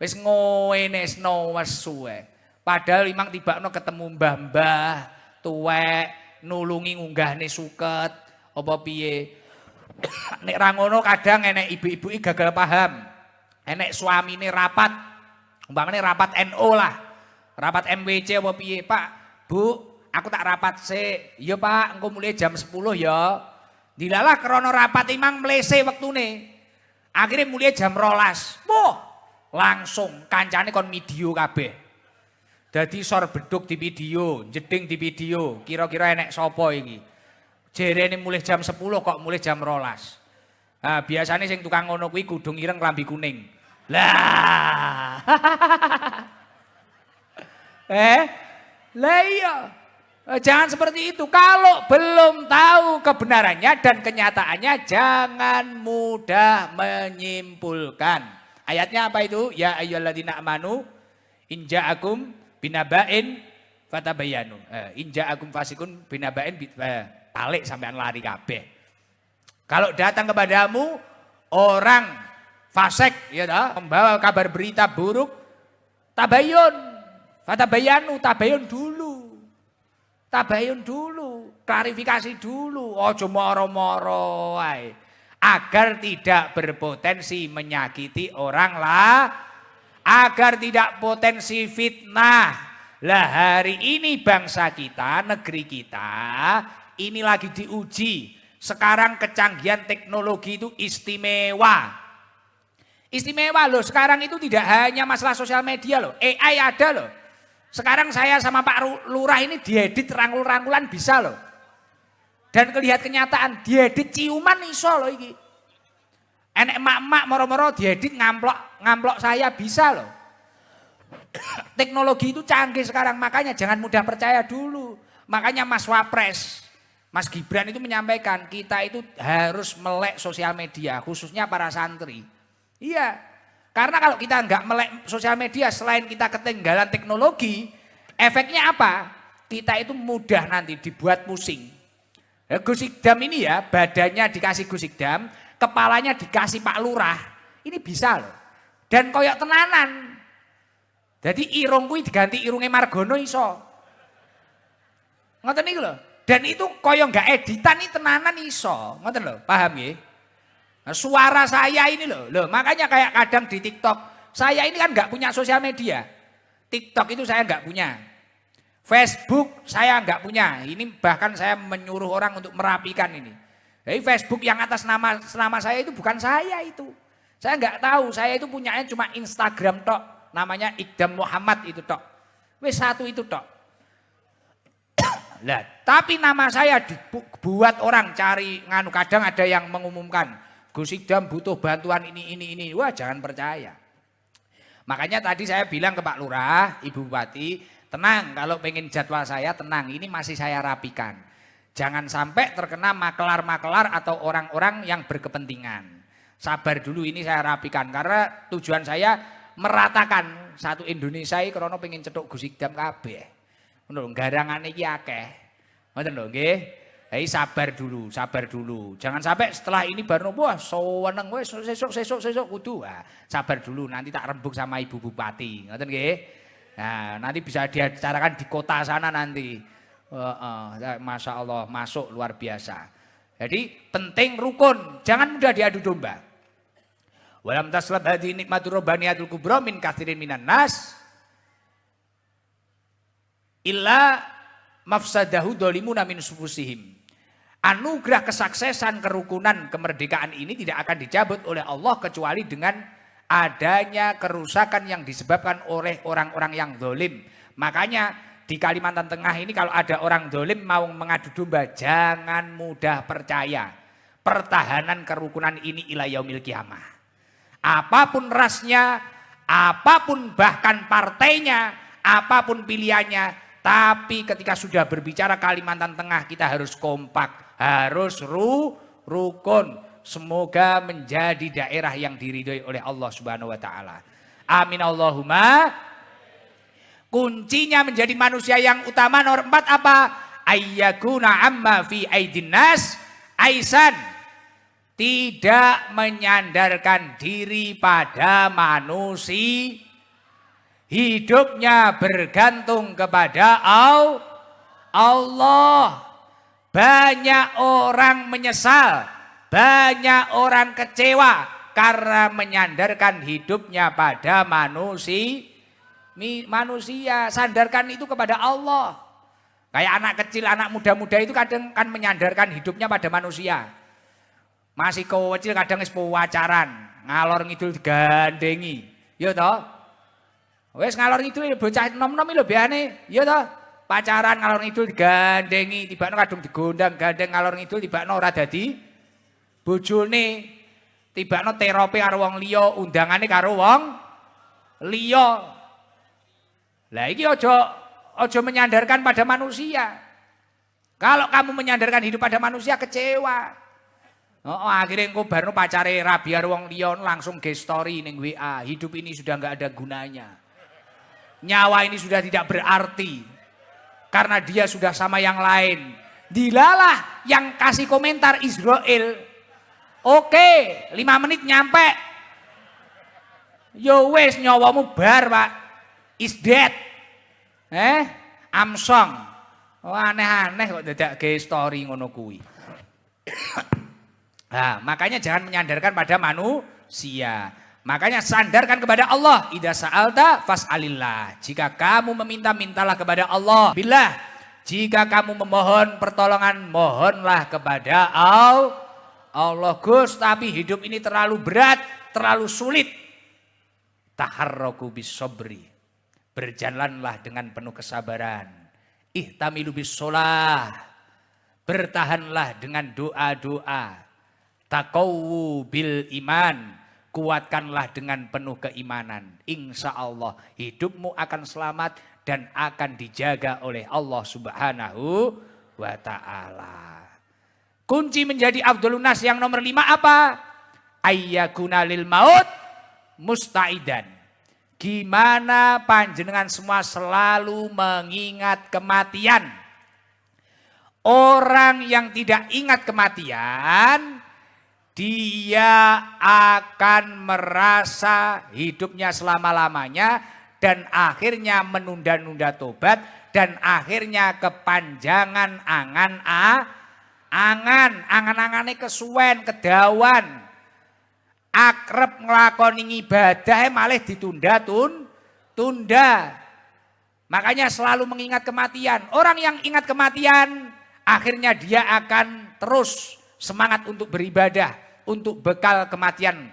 wis ngene wis suwe. Padahal imang tibakno ketemu mbah-mbah tuwek nulungi ngunggahne suket apa piye. Nek ra ngono kadang enek ibu-ibu gagal paham. Enek suamine rapat, umpamane rapat NO lah. Rapat MWC apa piye, Pak? Bu, aku tak rapat sik. Ya Pak, engko mulai jam 10 ya. Dilalah krana rapat imang mlese wektune. Akhirnya mulai jam 12. Wah, langsung kancane kon video kabeh. Dadi sor beduk di video, jeding di video. Kira-kira enek sapa iki? Jerene mulai jam 10 kok mulai jam 12. Nah, biasanya sing tukang ngono kuwi kudung ireng klambi kuning. Lah. Lah iya. Jangan seperti itu. Kalau belum tahu kebenarannya dan kenyataannya jangan mudah menyimpulkan. Ayatnya apa itu? Ya ayyuhalladzina amanu in ja'akum binaba'in fatabayyanu. In ja'akum fasikun binaba'in balik sampean lari kabeh. Kalau datang kepadamu orang fasik ya toh, membawa kabar berita buruk, tabayun. Fatabayyanu, tabayun dulu. Tabayun dulu, klarifikasi dulu, ojo moro-moro wae. Agar tidak berpotensi menyakiti orang lah, agar tidak potensi fitnah. Lah hari ini bangsa kita, negeri kita, ini lagi diuji. Sekarang kecanggihan teknologi itu istimewa. Istimewa loh, sekarang itu tidak hanya masalah sosial media loh, AI ada loh. Sekarang saya sama Pak Lurah ini diedit rangkul-rangkulan bisa loh. Dan kelihat kenyataan diedit ciuman iso loh iki. Enek emak-emak moro-moro diedit ngamplok saya bisa loh. Teknologi itu canggih sekarang, makanya jangan mudah percaya dulu. Makanya Mas Wapres, Mas Gibran itu menyampaikan kita itu harus melek sosial media, khususnya para santri. Iya. Karena kalau kita nggak melek sosial media, selain kita ketinggalan teknologi, efeknya apa? Kita itu mudah nanti dibuat pusing. Gus Ikdam ini ya, badannya dikasih Gus Ikdam, kepalanya dikasih Pak Lurah. Ini bisa loh. Dan koyok tenanan. Jadi irung kuwi diganti irungnya Margono iso. Ngoten niku lho. Dan itu koyok nggak editan ini tenanan iso. Ngoten lho, paham ya? Nah, suara saya ini loh, makanya kayak kadang di TikTok, saya ini kan nggak punya sosial media. TikTok itu saya nggak punya. Facebook saya nggak punya. Ini bahkan saya menyuruh orang untuk merapikan ini. Jadi Facebook yang atas nama saya itu bukan saya itu. Saya nggak tahu, saya itu punyanya cuma Instagram tok. Namanya Ikdam Muhammad itu tok. Wes satu itu tok. Lah, tapi nama saya dibuat orang cari nganu, kadang ada yang mengumumkan Gus Ikdam butuh bantuan ini. Wah, jangan percaya. Makanya tadi saya bilang ke Pak Lurah, Ibu Bupati, tenang kalau pengen jadwal saya tenang, ini masih saya rapikan. Jangan sampai terkena makelar-makelar atau orang-orang yang berkepentingan. Sabar dulu, ini saya rapikan karena tujuan saya meratakan satu Indonesia iki krana pengen cetuk Gus Ikdam kabeh. Ngono lho, garangane iki akeh. Ngoten lho nggih. Sabar dulu. Jangan sampai setelah ini baru wah seneng wes sesuk kudu. Sabar dulu, nanti tak rembuk sama Ibu Bupati. Ngoten nggih. Nah, nanti bisa diacarakan di kota sana nanti. Masya Allah, masuk luar biasa. Jadi penting rukun, jangan mudah diadu domba. Walam taslab hadhi nikmatur rabbaniyatul kubra min katsirin minan nas illa mafsadahu dolimuna min sufusihim. Anugerah kesuksesan, kerukunan, kemerdekaan ini tidak akan dicabut oleh Allah kecuali dengan adanya kerusakan yang disebabkan oleh orang-orang yang dolim. Makanya di Kalimantan Tengah ini kalau ada orang dolim mau mengadu domba, jangan mudah percaya. Pertahanan kerukunan ini ila yaumil kiamah. Apapun rasnya, apapun bahkan partainya, apapun pilihannya, tapi ketika sudah berbicara Kalimantan Tengah kita harus kompak. Harus rukun. Semoga menjadi daerah yang diridhoi oleh Allah Subhanahu wa taala. Amin Allahumma. Kuncinya menjadi manusia yang utama nomor 4 apa? Ayyakuna amma fi aidin nas aisan. Tidak menyandarkan diri pada manusia. Hidupnya bergantung kepada Allah. Banyak orang menyesal Banyak orang kecewa karena menyandarkan hidupnya pada manusia. Sandarkan itu kepada Allah. Kayak anak kecil, anak muda-muda itu kadang kan menyandarkan hidupnya pada manusia. Masih kecil kadang wis pacaran, ngalor ngidul digandengi. Ya toh? Wis ngalor ngidul bocah nom-nom lho biane, ya toh? Pacaran ngalor ngidul digandengi, tibakno kadung digondang gandeng ngalor ngidul tibakno ora dadi bojone. Tibakno terope karo wong liya, undangane karo wong liya. Lah iki aja menyandarkan pada manusia. Kalau kamu menyandarkan hidup pada manusia kecewa. Akhirnya engko barno pacare rabi karo wong liya langsung ge-story ning WA. Hidup ini sudah enggak ada gunanya. Nyawa ini sudah tidak berarti. Karena dia sudah sama yang lain. Dilalah yang kasih komentar Israel. Oke, 5 menit nyampe. Yo wes nyawamu bar, Pak. Is dead. Amsong. Oh, aneh-aneh kok dadake story ngono kuwi. Nah, makanya jangan menyandarkan pada manusia. Makanya sandarkan kepada Allah. Idza sa'alta fas'alillah. Jika kamu meminta, mintalah kepada Allah. Billah. Jika kamu memohon pertolongan, mohonlah kepada Allah. Gus, tapi hidup ini terlalu berat, terlalu sulit. Taharraku bis-sabri. Berjalanlah dengan penuh kesabaran. Ihtamilu bis-sholah. Bertahanlah dengan doa-doa. Taqawwu bil iman. Kuatkanlah dengan penuh keimanan. Insya Allah hidupmu akan selamat dan akan dijaga oleh Allah Subhanahu wa ta'ala. Kunci menjadi Afdhalun Nas yang nomor 5 apa? Ayyakuna lil maut musta'idan. Gimana panjenengan semua selalu mengingat kematian. Orang yang tidak ingat kematian, dia akan merasa hidupnya selama-lamanya dan akhirnya menunda-nunda tobat dan akhirnya kepanjangan angan-angannya kesuwen, kedawan. Akrep nglakoni ibadah malah ditunda-tunda. Makanya selalu mengingat kematian. Orang yang ingat kematian akhirnya dia akan terus semangat untuk beribadah. Untuk bekal kematian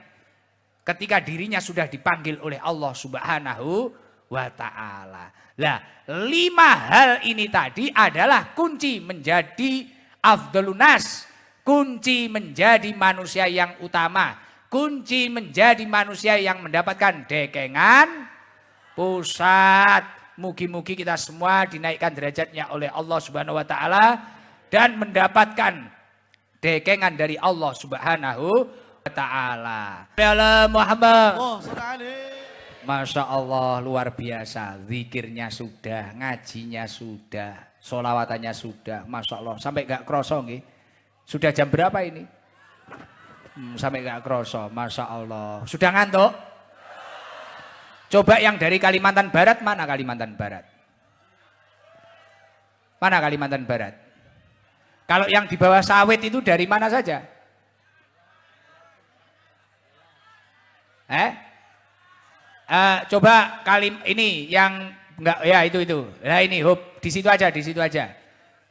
ketika dirinya sudah dipanggil oleh Allah Subhanahu wa ta'ala. Nah, 5 hal ini tadi adalah kunci menjadi Afdhalun Nas. Kunci menjadi manusia yang utama. Kunci menjadi manusia yang mendapatkan dekengan pusat. Mugi-mugi kita semua dinaikkan derajatnya oleh Allah Subhanahu wa ta'ala dan mendapatkan dekengan dari Allah Subhanahu wa ta'ala. Ya Muhammad. Masya Allah luar biasa. Zikirnya sudah, ngajinya sudah, sholawatannya sudah. Masya Allah sampai gak kroso nggih. Sudah jam berapa ini? Sampai gak kroso. Masya Allah. Sudah ngantuk? Coba yang dari Kalimantan Barat, mana Kalimantan Barat? Mana Kalimantan Barat? Kalau yang di bawah sawit itu dari mana saja? Coba ini yang enggak ya itu. Nah ini Hub, di situ aja.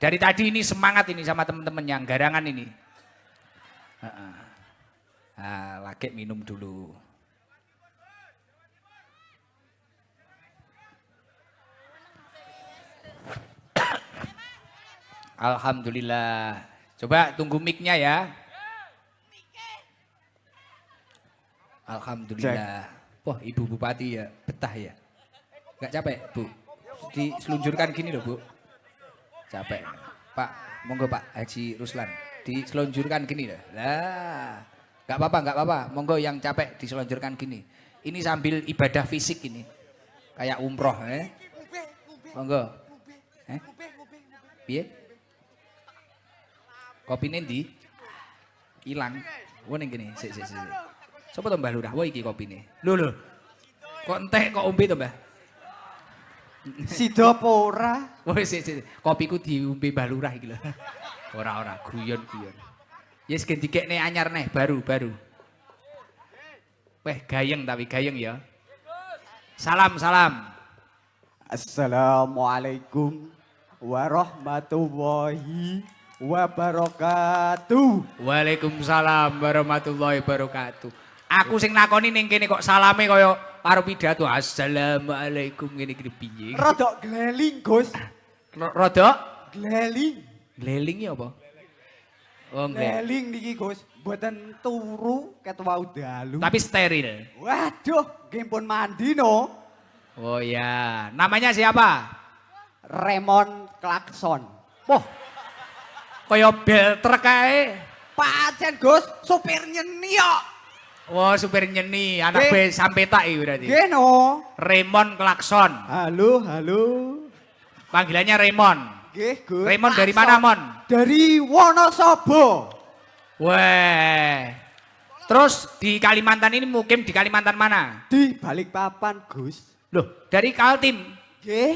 Dari tadi ini semangat ini sama teman-teman yang garangan ini. Lagi minum dulu. Alhamdulillah. Coba tunggu mic-nya ya. Alhamdulillah. Wah, Ibu Bupati ya betah ya. Gak capek, Bu? Diselunjurkan gini loh, Bu. Capek. Pak, monggo Pak Haji Ruslan. Diselunjurkan gini loh. Lah. Gak apa-apa. Monggo yang capek diselunjurkan gini. Ini sambil ibadah fisik ini. Kayak umroh, Monggo. Piye? Kopi nendi hilang. Wah ning kene, sik. Sopo to Mbah Lurah? Wah iki kopine. Lho. Kok entek kok ombe to, Mbah? Sida apa ora? Wah sik. Kopiku diombe Mbah Lurah iki lho. Ora guyon. Yes gendikekne anyar neh baru. Weh gayeng tapi gayeng ya. Salam. Assalamualaikum warahmatullahi wabarakatuh. Waalaikumsalam warahmatullahi wabarakatuh. Aku sing nakoni ning kene kok salame kaya karo pidato. Assalamualaikum ngene iki piye? Rodok gleling, Gus. Rodok Gleling. gleling ya apa? Oh, Gleling niki, Gus. Mboten turu ket wau dalu. tapi steril. Waduh, nggih pun mandi no. Oh ya, namanya siapa? Raymond Klakson. Wah, kaya bel truk ae. Pancen, Gus, supir nyeni kok. Wah, supir nyeni, anak Nggih. be sampai tak iki berarti. Nggih no. Raymond Klakson. Halo. Panggilannya Raymond. Nggih, Gus. Raymond dari Klakson. mana, Mon? Dari Wonosobo. Weh. Terus di Kalimantan ini mukim di Kalimantan mana? Di Balikpapan, Gus. Loh, dari Kaltim. Nggih.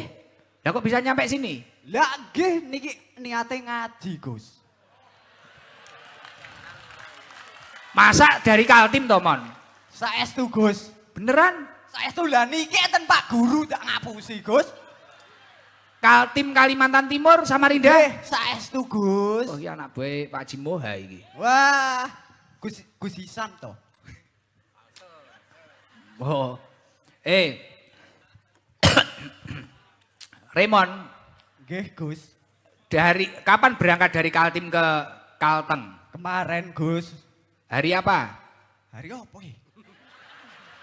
Lah kok bisa nyampe sini? Lah nggih niki niate ngaji, Gus. Masa dari Kaltim toh, Mon? Saestu, Gus. Beneran? Saestu lah niki enten Pak Guru tak ngapusi, Gus. Kaltim Kalimantan Timur Samarinda? Nggih, saestu, Gus. Oh iya anak boy Pak Jimoha iki. Wah, Gus Isan to. Oh. Raymond, Nggih, Gus. dari kapan berangkat dari Kaltim ke Kalteng? Kemarin, Gus. Hari apa? Hari apa iki?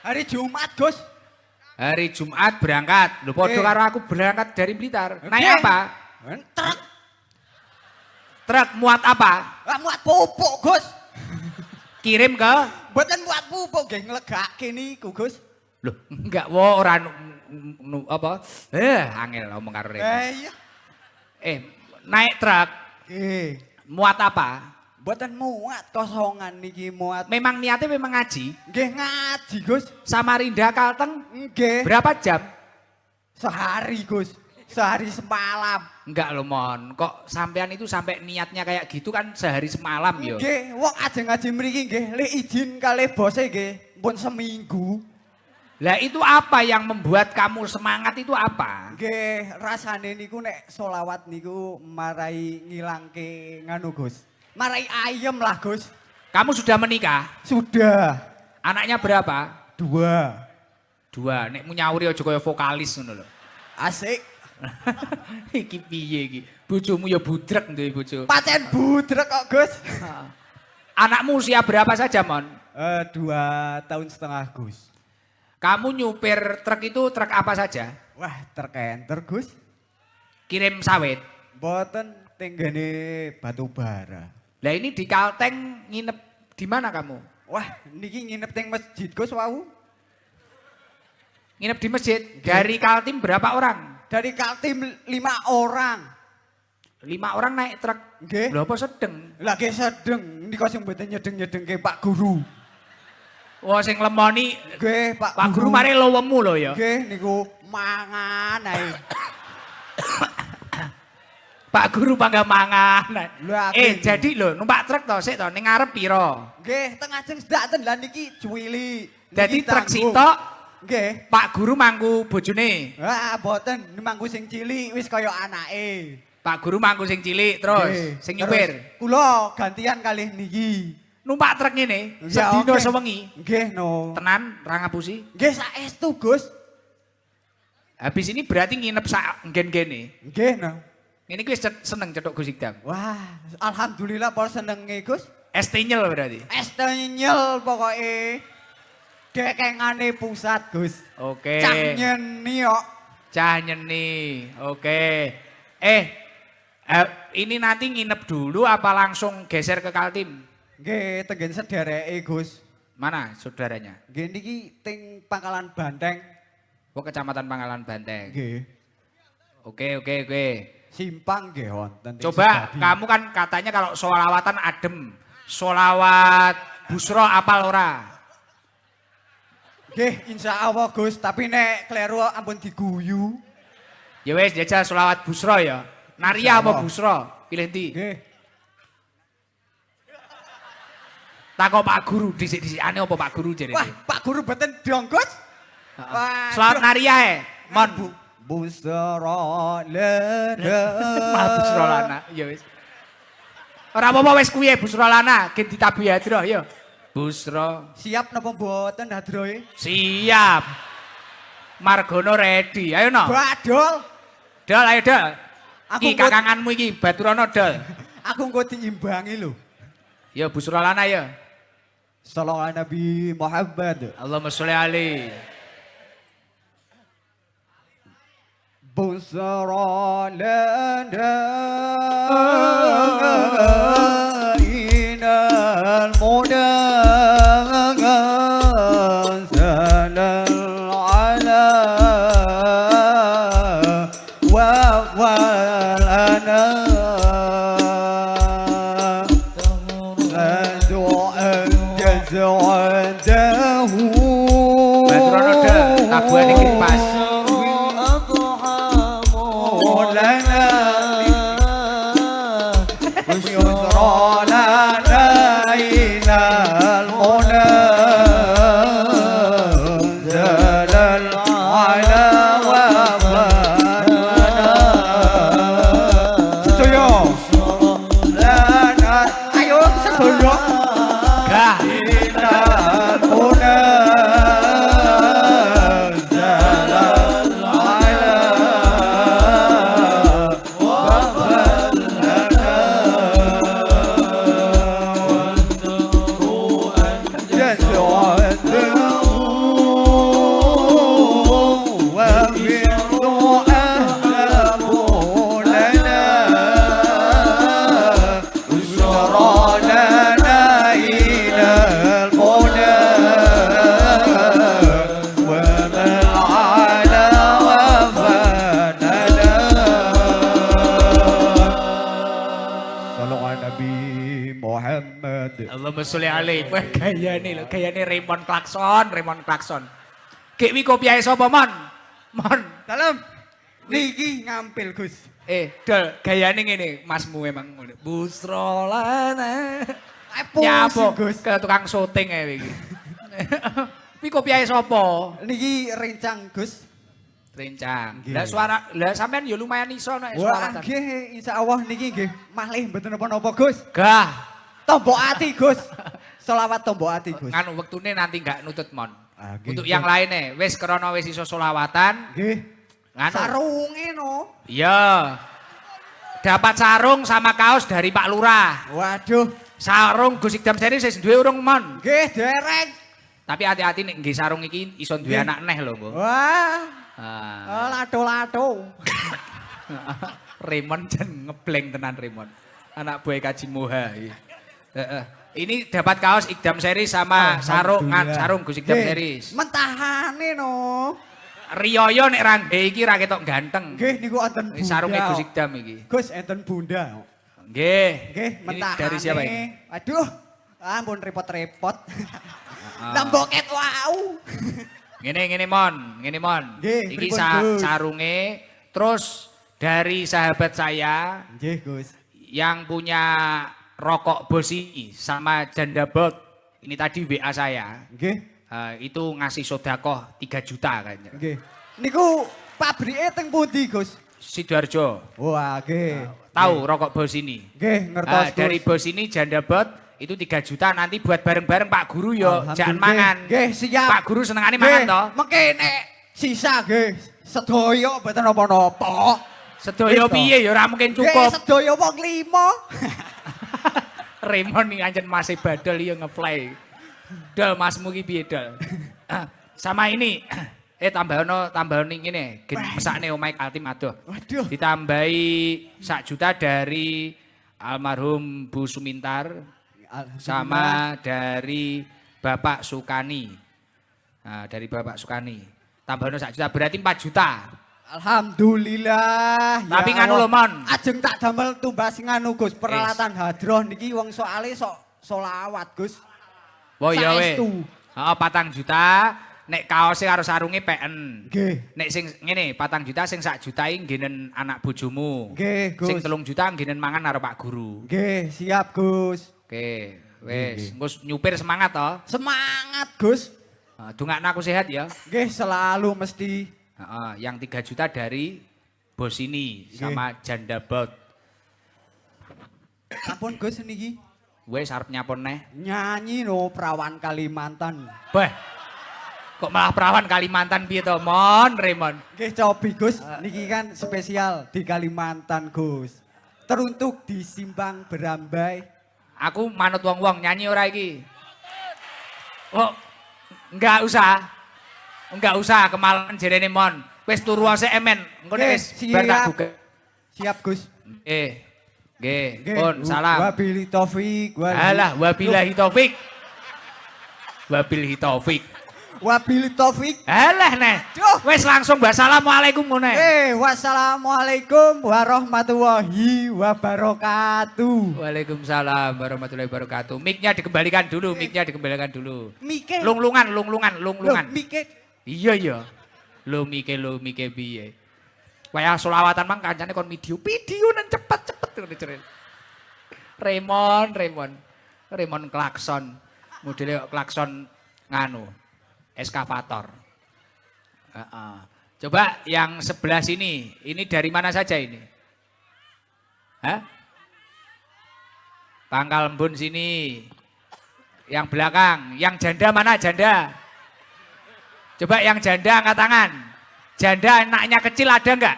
Hari Jumat, Gus. Hari Jumat berangkat. Lho padha karo aku berangkat dari Blitar. Naik Nggih. apa? Truk. Truk muat apa? Lah muat pupuk, Gus. Kirim ke? Mboten muat pupuk, nggih nglegake niku, Gus. Loh, enggak wo ora apa? Angel ngomong karo Raymond. Iya. Naik truk Nggih. muat apa? Mboten muat kosongan niki muat. Memang niatnya memang ngaji. Nggih ngaji, Gus. Samarinda Kalteng Nggih. berapa jam? Sehari, Gus. Sehari semalam. Enggak loh Mon, kok sampean itu sampai niatnya kayak gitu kan sehari semalam yo. Nggih, wong ajeng ngaji mriki nggih, lek izin kalih bose nggih, pun seminggu. Lah itu apa yang membuat kamu semangat itu apa? Nggih, rasane niku nek selawat niku marai ngilangke nganu, Gus. Marai ayem lah, Gus. Kamu sudah menikah? Sudah. Anaknya berapa? 2. Nek nyauri aja kaya vokalis ngono lho. Asik. Iki piye iki? Bojomu ya budrek duwe bojo. Pancen budrek kok, Gus. Anakmu usia berapa saja, Mon? 2 tahun setengah, Gus. Kamu nyupir truk itu truk apa saja? Wah, terkenter, Gus. Kirim sawit. Mboten tenggene batu bara. Lah ini di Kalteng nginep di mana kamu? Wah, niki nginep teng masjid, Gus wau. Nginep di masjid. Dari Kaltim berapa orang? Dari Kaltim 5 orang. 5 orang naik truk. Nggih. Lho apa sedeng? Lagi sedeng, nika sing mboten nyedeng-nyedeng ke Pak Guru. Wah sing lemoni Nggih, Pak Pak Guru mari lowemu lho ya. Nggih, niku mangan ae. Pak Guru bangga mangan. Lah, Jadi lho numpak truk to sik to ning ngarep pira? Nggih, teng ajeng sedaten lah niki cuwili. Dadi Niki truk tanggung. sitok Nggih. Pak Guru mangku bojone. Ah, boten mangku sing cilik wis kaya anake. Pak Guru mangku sing cilik terus Nggih. sing Terus nyupir. Kula gantian kalih niki. Numpak truk ngene Ya, sedina oke. sewengi. Nggih, no. Tenan ra ngapusi. Nggih saestu, Gus. Habis ini berarti nginep sak nggen-ngene. Nggih, no. Ini kuwi seneng cetok Gus Ikdam. Wah, alhamdulillah pol senenge, Gus. Es tinyel berarti. Es tenyel pokoke. Dekengane pusat, Gus. Oke. Cah nyeni kok. Cah nyeni. Oke. Ini nanti nginep dulu apa langsung geser ke Kaltim? Nggih, tenggen sedereke, Gus. Mana saudaranya? Nggih niki teng Pangkalan Banteng. Oh, Kecamatan Pangkalan Banteng. Nggih. Oke. Simpang nggih wonten. teng Coba Sukadi. kamu kan katanya kalau sholawatan adem. Sholawat busro apal ora? Nggih, insyaallah Gus, tapi nek kleru ampun diguyu. Ya wes jajal sholawat busro ya. Naria apa Insyaallah. busro? Pilih ndi? Nggih. Takok Pak Guru dhisik-dhisikane apa Pak Guru jare. Wah, Pak Guru beten dong, Gus. Wah, Selamat nari ae. Mon. Busra lana. Malah Busra Lana. Ya wis. Ora apa-apa wis kuwi Busra Lana, gen ditabuhi hadroh ya. Busra. Siap napa mboten hadrohe? Siap. Margono ready. Ayo no. Badol. Dol ayo dol. Aku Iki kakanganmu iki Baturana dol. Aku engko diimbangi lho. Ya Busra Lana ya. Sallallahu alaihi Nabi Muhammad. Allahumma sholli alaihi. Busra lana inal muda salal ala wa walana Baturana dol. Tabuhan iki pas. Allahumma sholli alaihi. Wah gayane Raymond Klakson. Kek wi kopiahe sapa, Mon? Mon. Dalam. Niki ngampil, Gus. Dol, gayane ngene, Masmu emang ngono. Busra Lana. Nyapa, Gus? Ke tukang syuting ae iki. Wi kopiahe sapa? Niki rencang, Gus. Rencang. Lah sampean ya lumayan iso nek Wah, selawatan. nggih, insyaallah niki nggih malih mboten napa-napa, Gus. Gah. Tombok ati, Gus. Selawat tombok ati, Gus. Nganu wektune nanti enggak nutut, Mon. Nggih, Untuk Gus. yang lainnya, wis krana wis iso selawatan. Nggih. Nganu. Sarunge no. Iya. Dapat sarung sama kaos dari Pak Lurah. Waduh. Sarung Gus Ikdam seri wis duwe urung, Mon. Nggih, dereng. Tapi hati-hati nek nggih sarung iki iso duwe Nggih. anak neh lho, Mbok. Wah. Ah. Lato-lato. Raymond jan ngebleng tenan Raymond. Anak buah Kaji Moha. Ini dapat kaos Ikdam seri sama sarung Gus Ikdam series. Mentahane no. Riyoyo nek rangge iki ra ketok ganteng. Nggih niku enten bunda. Sarunge Gus Ikdam iki. Gus enten bunda. Nggih. Nggih, Ini mentahane. dari siapa ini? Aduh. Ampun repot-repot. Namboket wau. Ngene Mon. Nggih, Iki pripun, Gus? sarunge terus dari sahabat saya Nggih, Gus. yang punya rokok Bosi sama Janda Bot. Ini tadi WA saya. Nggih. Itu ngasih sodakoh 3 juta kayaknya. Nggih. Niku pabrike teng pundi, Gus? Sidoarjo. Wah, nggih. Tahu rokok Bos ini? Nggih, ngertos, Gus. Dari Bos ini Janda Bot itu 3 juta nanti buat bareng-bareng Pak Guru yo jangan mangan. Nggih, siap. Pak Guru senengane mangan toh. Mengke nek sisa nggih sedaya mboten napa-napa. Sedaya Wis, toh. piye ya ora mungkin Nggih, cukup. sedaya wong 5. Raymond nih anjen masih badal iya ngeplay. Dol masmu ki piye dol? Sama ini tambahan ngene, gen mesakne omahe Kaltim adoh. Waduh. Ditambahi 1 juta dari almarhum Bu Sumintar sama dari Bapak Sukani. Nah, dari Bapak Sukani. Tambahan 1 juta berarti 4 juta. Alhamdulillah. Tapi ya nganu Allah. lho, Mon. Ajeng tak damel tumbas nganu Gus, peralatan hadroh niki wong soalé sok solawat Gus. Oh iya we. Saestu. Heeh, 4 juta. Nek kaose karo sarunge PN. Nggih. Nek sing ngene 4 juta sing 1 juta iki nggenen anak bojomu. Nggih, Gus. Sing 3 juta nggenen mangan karo Pak Guru. Nggih, siap Gus. Oke. Wes, Gus nyupir semangat toh. Semangat, Gus. Dungakno aku sehat ya. Nggih, selalu mesti. Yang 3 juta dari bos ini sama janda bot. Ampun Gus niki. Wes arep nyapon neh. Nyanyi no perawan Kalimantan. Bah. Kok malah perawan Kalimantan piye to, Mon, Raymond? Nggih cobi Gus, niki kan spesial di Kalimantan Gus. Teruntuk di Simbang Berambai. Aku manut wong-wong nyanyi ora iki. Oh, enggak usah. Enggak usah kemalan jerene Mon. Wis turu wae emen. Engko nek wis bar tak buka. Siap Gus. Nggih, pun salam. Wabillahi taufik. Alah, wabillahi taufik. Wabillahi taufik. Wabillahi taufik. Alah neh. Wis langsung wassalamualaikum ngono. Wassalamualaikum warahmatullahi wabarakatuh. Waalaikumsalam warahmatullahi wabarakatuh. Mic-nya dikembalikan dulu, mic-nya dikembalikan dulu. Mike. Lunglungan. Mike. Iya. Lo mike piye. Waya selawatan mang kancane kon video nang cepet ngene jere. Raymond klakson. Modele klakson nganu. Eskavator. Coba yang sebelah sini, ini dari mana saja ini? Hah? Pangkal Embun sini. Yang belakang, yang janda mana janda? Coba yang janda angkat tangan. Janda anaknya kecil ada enggak?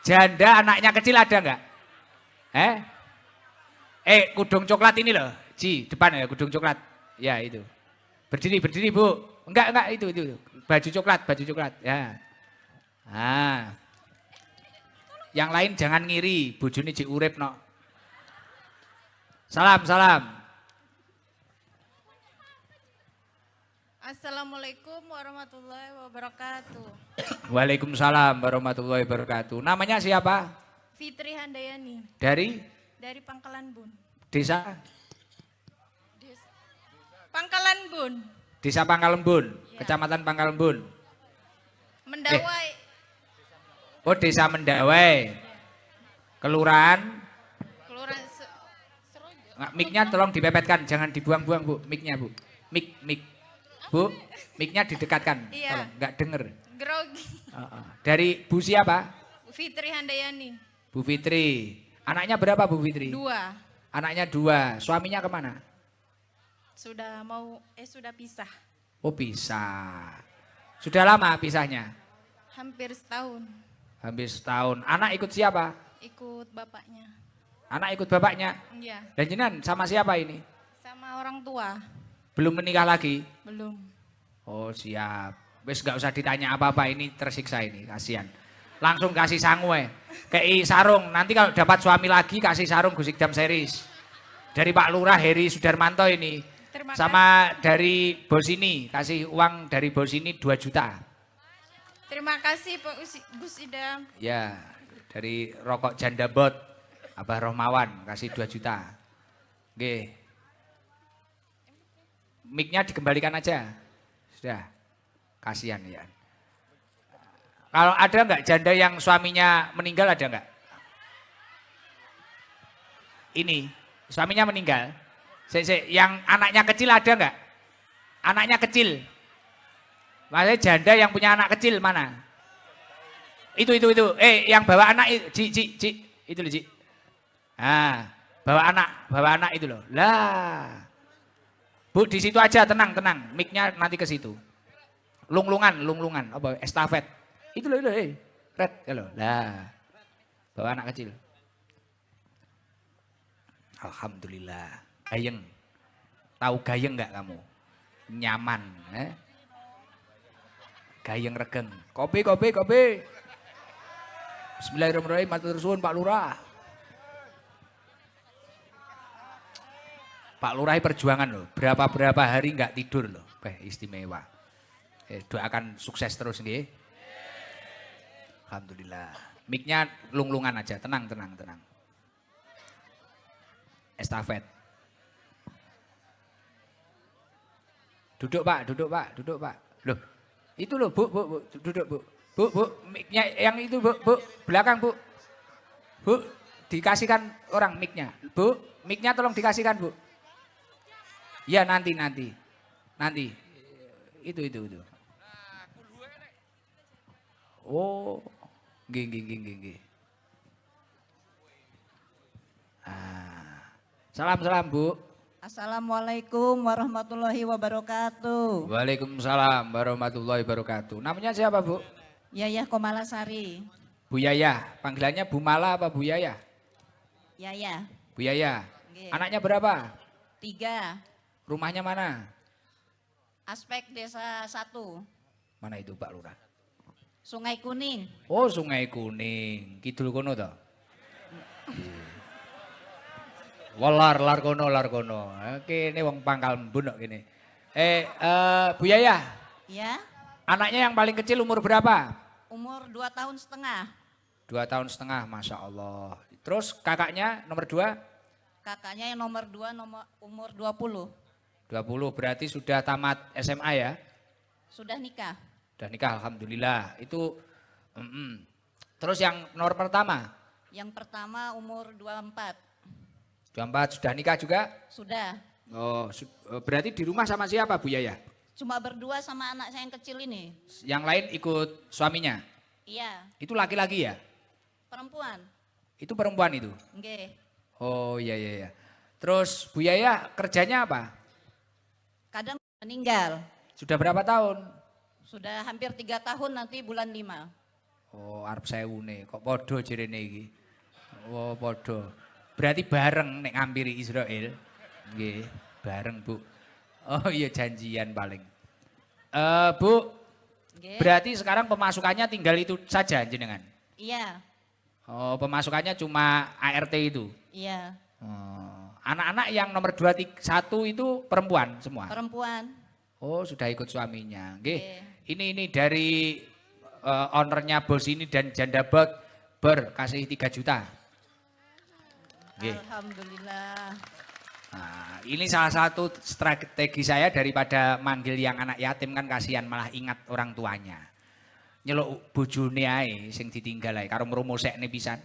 Janda anaknya kecil ada enggak? Kudung coklat ini loh. Depan ya kudung coklat. Ya itu. Berdiri Bu. Enggak itu. Baju coklat. Ya. Yang lain jangan ngiri, bojone jek urip no. Salam. Assalamualaikum warahmatullahi wabarakatuh. Waalaikumsalam warahmatullahi wabarakatuh. Namanya siapa? Fitri Handayani. Dari Pangkalan Bun. desa? Pangkalan Bun. Desa Pangkalembun, Ya. Kecamatan Pangkalembun. Mendawai. Oh, Desa Mendawai. Kelurahan. Serojo. Mic-nya tolong dipepetkan, jangan dibuang-buang, Bu. Mic-nya, Bu. Mic. Bu, mic-nya didekatkan. Iya. Tolong, enggak denger. Grogi. Dari Bu siapa? Fitri Handayani. Bu Fitri. Anaknya berapa, Bu Fitri? 2. Anaknya 2. Suaminya kemana? Sudah pisah. Oh, pisah. Sudah lama pisahnya? Hampir setahun. Hampir setahun. Anak ikut siapa? Ikut bapaknya. Anak ikut bapaknya? Iya. Dan jenengan sama siapa ini? Sama orang tua. Belum menikah lagi? Belum. Oh, siap. Wes gak usah ditanya apa-apa, ini tersiksa ini, kasihan. Langsung kasih sangu Kayak sarung, nanti kalau dapat suami lagi kasih sarung Gus Ikdam series. Dari Pak Lurah Heri Sudarmanto ini. Terima Sama dari bos ini, kasih uang dari bos ini 2 juta. Terima kasih Pak Gus Idam. Ya, dari rokok janda bot, Abah Rohmawan kasih 2 juta. Oke. Mic-nya dikembalikan aja. Sudah. Kasihan ya. Kalau ada enggak janda yang suaminya meninggal, ada enggak? Ini, suaminya meninggal. Yang anaknya kecil ada enggak? Anaknya kecil. Maksudnya janda yang punya anak kecil mana? Itu. Yang bawa anak Ci. Itu loh, Ci. Nah, bawa anak itu loh. Lah. Bu, di situ aja, tenang. Mic-nya nanti ke situ. Lunglungan, apa estafet. Itu loh, Red, kalau. Lah. Bawa anak kecil. Alhamdulillah. Gayeng. Tahu gayeng enggak kamu? Nyaman, Gayeng regeng. Kopi. Bismillahirrahmanirrahim, matur suwun Pak Lurah. Pak Lurah perjuangan loh, berapa hari enggak tidur loh. Istimewa. Doakan sukses terus nggih. Alhamdulillah. Mic-nya lunglungan aja, tenang. Estafet. Duduk Pak. Loh, itu loh Bu, duduk Bu. Bu, mic-nya yang itu Bu, belakang Bu. Bu, dikasihkan orang mic-nya. Bu, Mic-nya tolong dikasihkan, Bu. Ya, nanti. Nanti. Itu. Oh, nggih. Salam, Bu. Assalamualaikum warahmatullahi wabarakatuh. Waalaikumsalam warahmatullahi wabarakatuh. Namanya siapa, Bu? Yayah Komalasari. Bu Yayah. Panggilannya Bu Mala apa Bu Yayah? Yayah. Bu Yayah. Nggih. Anaknya berapa? 3. Rumahnya mana? Aspek Desa 1. Mana itu Pak Lurah? Sungai Kuning. Oh, Sungai Kuning. Kidul kono to? Lar kono. Kene wong Pangkal Embun kok kene. Bu Yayah, Ya. anaknya yang paling kecil umur berapa? Umur 2 tahun setengah. 2 tahun setengah, Masya Allah. Terus kakaknya nomor 2? Kakaknya yang nomor 2 umur 20. 20 berarti sudah tamat SMA ya? Sudah nikah. Sudah nikah, Alhamdulillah. Itu, Terus yang nomor pertama? Yang pertama umur 24. 24 sudah nikah juga? Sudah. Oh, berarti di rumah sama siapa Bu Yayah? Cuma berdua sama anak saya yang kecil ini. Yang lain ikut suaminya? Iya. Itu laki-laki ya? Perempuan. Itu perempuan itu? Nggih. Oh iya. Terus Bu Yayah kerjanya apa? Kadang meninggal. Sudah berapa tahun? Sudah hampir 3 tahun nanti bulan 5. Oh arep sewune, kok podo jerene iki. Oh podo. Berarti bareng nek ngampiri Israel. Nggih, bareng Bu. Oh iya janjian paling. Bu, Nggih. berarti sekarang pemasukannya tinggal itu saja jenengan? Iya. Oh pemasukannya cuma ART itu? Iya. Oh, anak-anak yang nomor 2, 1 itu perempuan semua? Perempuan. Oh sudah ikut suaminya. Nggih. Nggih. Ini dari ownernya bos ini dan janda kasih 3 juta. Nggih. Alhamdulillah. Nah, ini salah satu strategi saya daripada manggil yang anak yatim kan kasihan malah ingat orang tuanya. Nyeluk bojone ae sing ditinggal ae karo mrumosekne pisan.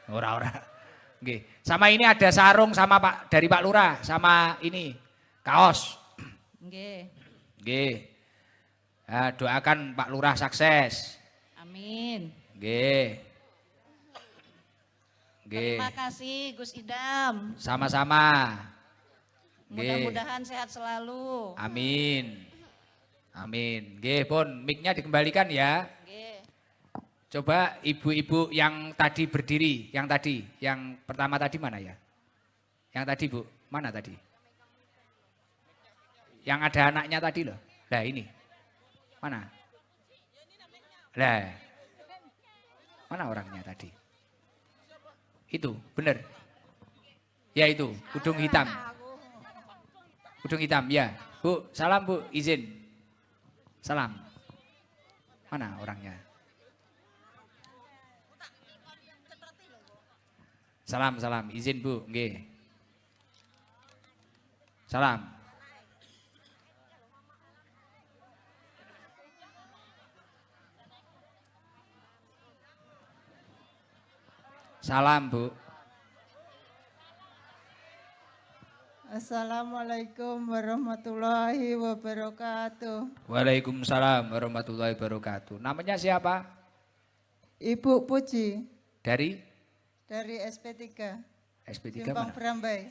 Ora. Nggih. Sama ini ada sarung sama Pak dari Pak Lurah sama ini kaos. Nggih. Nggih. Nah, doakan Pak Lurah sukses. Amin. Nggih. Nggih. Terima kasih Gus Idam. Sama-sama. Nggih. Mudah-mudahan sehat selalu. Amin. Nggih, pun mic-nya dikembalikan ya. Nggih. Coba ibu-ibu yang tadi berdiri, yang pertama tadi mana ya? Yang tadi Bu, mana tadi? Yang ada anaknya tadi loh. Lah ini. Mana? Lah. Mana orangnya tadi? Itu, bener. Ya itu, kudung hitam. Kudung hitam, ya. Bu, salam Bu, izin. Salam. Mana orangnya? Salam, izin Bu, nggih. Salam. Salam Bu. Assalamualaikum warahmatullahi wabarakatuh. Waalaikumsalam warahmatullahi wabarakatuh. Namanya siapa? Ibu Puji Dari dari SP3. SP3 Simpang mana? Berambai.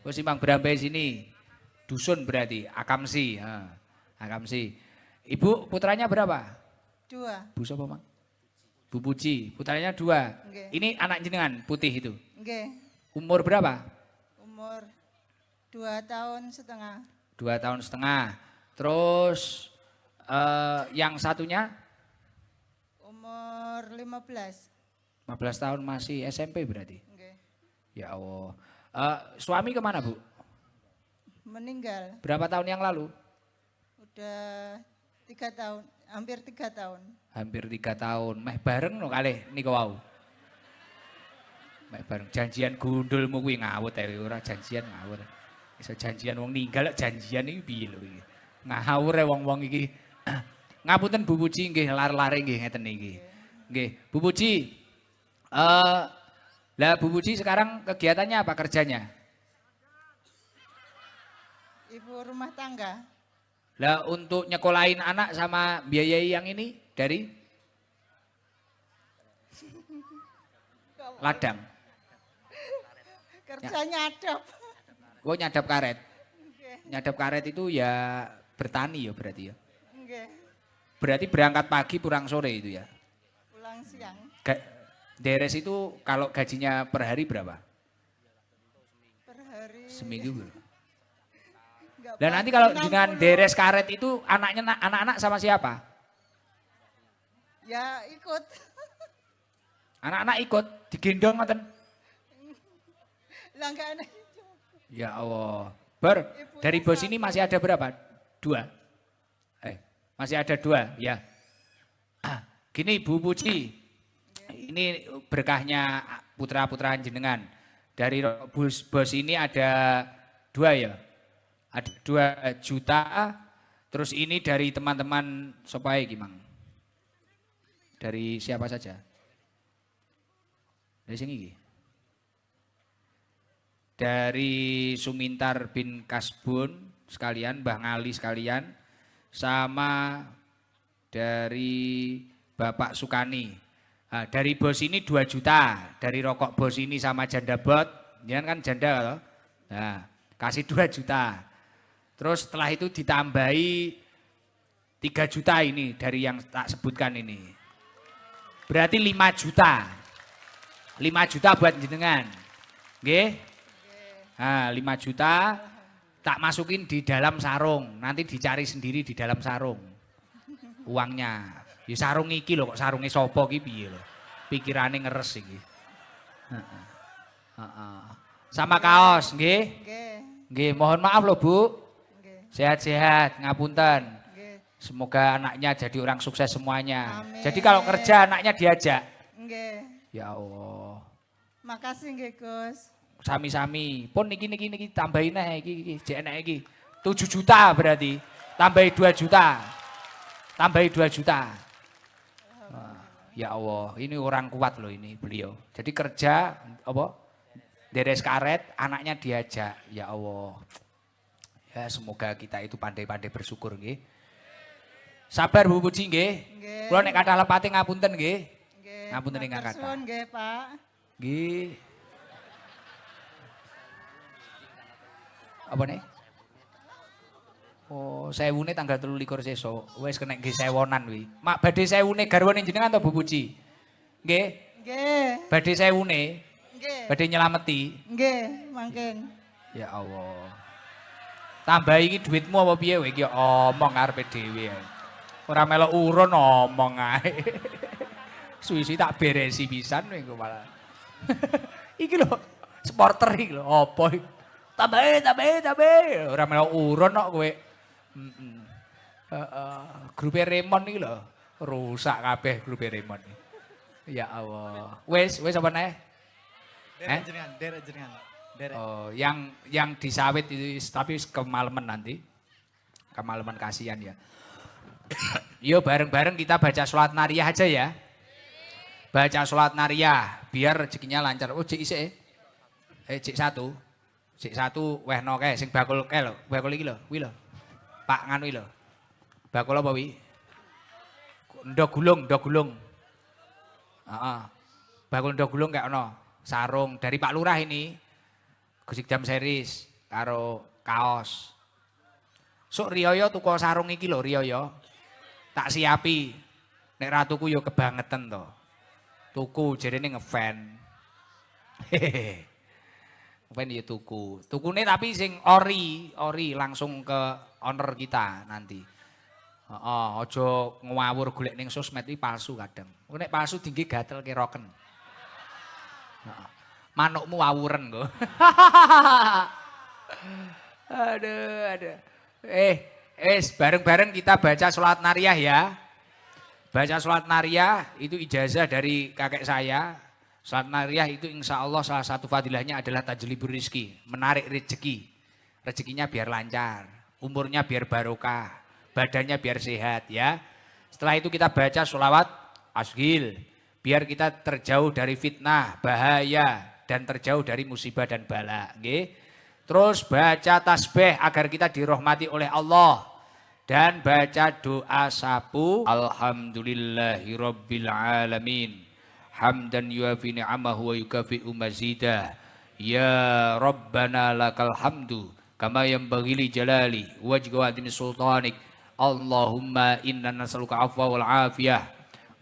Oh Simpang Berambai sini. Dusun berarti, Akamsi. Akamsi. Ibu putranya berapa? 2. Bu siapa Mang? Bu Puji, putranya 2. Nggih. Ini anak jenengan putih itu. Nggih. Umur berapa? Umur 2 tahun setengah. 2 tahun setengah. Terus yang satunya Umur 15. 15 tahun masih SMP berarti. Nggih. Ya Allah. Suami kemana Bu? Meninggal Berapa tahun yang lalu? udah 3 tahun, hampir 3 tahun. Hampir 3 tahun. Meh bareng no kalih niku wau. Meh bareng janjian gundulmu kuwi ngawut ae ora janjian ngawur. Iso janjian wong ninggal janjian iki piye lho iki. Ngawur wong-wong iki. Ngapunten Bu Puji nggih lar-lare nggih ngeten iki. Nggih, Bu Puji. Lah Bu Puji sekarang kegiatannya apa kerjanya? Ibu rumah tangga. Lah untuk nyekolahin anak sama biayai yang ini dari ladang. Kerja nyadap. Oh nyadap karet. Nggih. Nyadap karet itu ya bertani ya berarti ya. Nggih. Berarti berangkat pagi pulang sore itu ya. Pulang siang. Deres itu kalau gajinya per hari berapa? Per hari. Seminggu. Nggak Dan pasti, nanti kalau 60. dengan deres karet itu anak-anak sama siapa? Ya ikut. Anak-anak ikut digendong ngoten. Lah enggak enak. Ya Allah. Dari bos ini masih ada berapa? 2. Masih ada 2 ya. Gini Bu Puji, ini berkahnya putra-putra jenengan. Dari bos ini ada 2 ya. Ada 2 juta. Terus ini dari teman-teman Sopai gimang. Dari siapa saja? Dari sini. Dari Sumintar bin Kasbun sekalian, Mbah Ngali sekalian, sama dari Bapak Sukani. Nah, dari bos ini 2 juta, dari rokok bos ini sama janda bot, kan janda loh. Nah, kasih 2 juta. Terus setelah itu ditambahi 3 juta ini dari yang tak sebutkan ini. Berarti 5 juta. 5 juta buat jenengan. Nggih? Nah, 5 juta tak masukin di dalam sarung, nanti dicari sendiri di dalam sarung. Uangnya. Ya sarung iki lho, kok sarunge sapa iki piye lho. Pikirane ngeres iki. Sama kaos, nggih? Nggih. Nggih, mohon maaf loh Bu. Nggih. Sehat-sehat, ngapunten. Nggih. Semoga anaknya jadi orang sukses semuanya. Amin. Jadi kalau kerja anaknya diajak. Nggih. Ya Allah. Makasih nggih Gus. Sami-sami. Pun niki tambahin iki jek enek iki. 7 juta berarti. Tambahi 2 juta. Tambahi 2 juta. Wah, ya Allah, ini orang kuat loh ini beliau. Jadi kerja apa? Deres karet, anaknya diajak. Ya Allah. Ya semoga kita itu pandai-pandai bersyukur nggih. Sabar Bu Puji nggih. Nggih. Kula nek kathah lepate ngapunten nggih. Nggih. Ngapunten ingkang Matur kathah. suwun nggih, Pak. Nggih. Apa nih? Oh, 1000-ne tanggal 23 sesuk. Wis kena nggih sewonan wi. Mak badhe 1000-ne garwane jenengan to Bu Puji? Nggih. Nggih. Badhe 1000-ne. Nggih. Badhe nyelameti. Nggih, mangken. Ya Allah. Tambah iki duitmu apa piye kowe iki omong karepe dhewe ae. Ora melok urun omong ae. Suwi-suwi tak beresi pisan kowe engko malah. Iki lho supporter iki lho apa iki? Tambahe. Ora melok urun kok kowe. Grupe Raymond iki lho rusak kabeh grupe Raymond. Ya Allah. Wis apa neh? Derek jenengan. Derek. Oh, yang di sawit itu tapi kemalaman nanti. Kemalaman kasihan ya. Yuk bareng-bareng kita baca sholat nariyah aja ya. Baca sholat nariyah biar rezekinya lancar. Oh, cik isik. Cik 1. Cik 1 wehno kae sing bakul kae lho. Bakul iki lho, kuwi lho. Pak nganu iki lho. Bakul apa wi? Ndok gulung. Heeh. Bakul ndok gulung kayak ono. Sarung dari Pak Lurah ini. Gusik jam series karo kaos. Sok Riyoyo tuku sarung iki lho Riyoyo. Tak siapi. Nek ratuku yo kebangetan to. Tuku jarene ngefan. Hehehe. Ngefan yo tuku. Tukune tapi sing ori langsung ke owner kita nanti. Heeh, aja ngawur golek ning sosmed iki palsu kadang. Nek palsu tinggi gatel keroken. Heeh. Manukmu wawuren kok. Aduh. Bareng-bareng kita baca sholat nariyah ya. Baca sholat nariyah itu ijazah dari kakek saya. Sholat nariyah itu insya Allah salah satu fadilahnya adalah tajlibur rizki. Menarik rezeki. Rezekinya biar lancar. Umurnya biar barokah. Badannya biar sehat ya. Setelah itu kita baca sholawat asghil. Biar kita terjauh dari fitnah, bahaya. Dan terjauh dari musibah dan bala. Nggih. Terus baca tasbih agar kita dirahmati oleh Allah. Dan baca doa sapu. Alhamdulillahirabbil alamin. Hamdan yuafi ni'amahu wa yukafi'u mazidah. Ya Rabbana lakal hamdu kama yanbaghi li jalali wajhi wa adimi sultanik. Allahumma inna nas'aluka afwa wal afiyah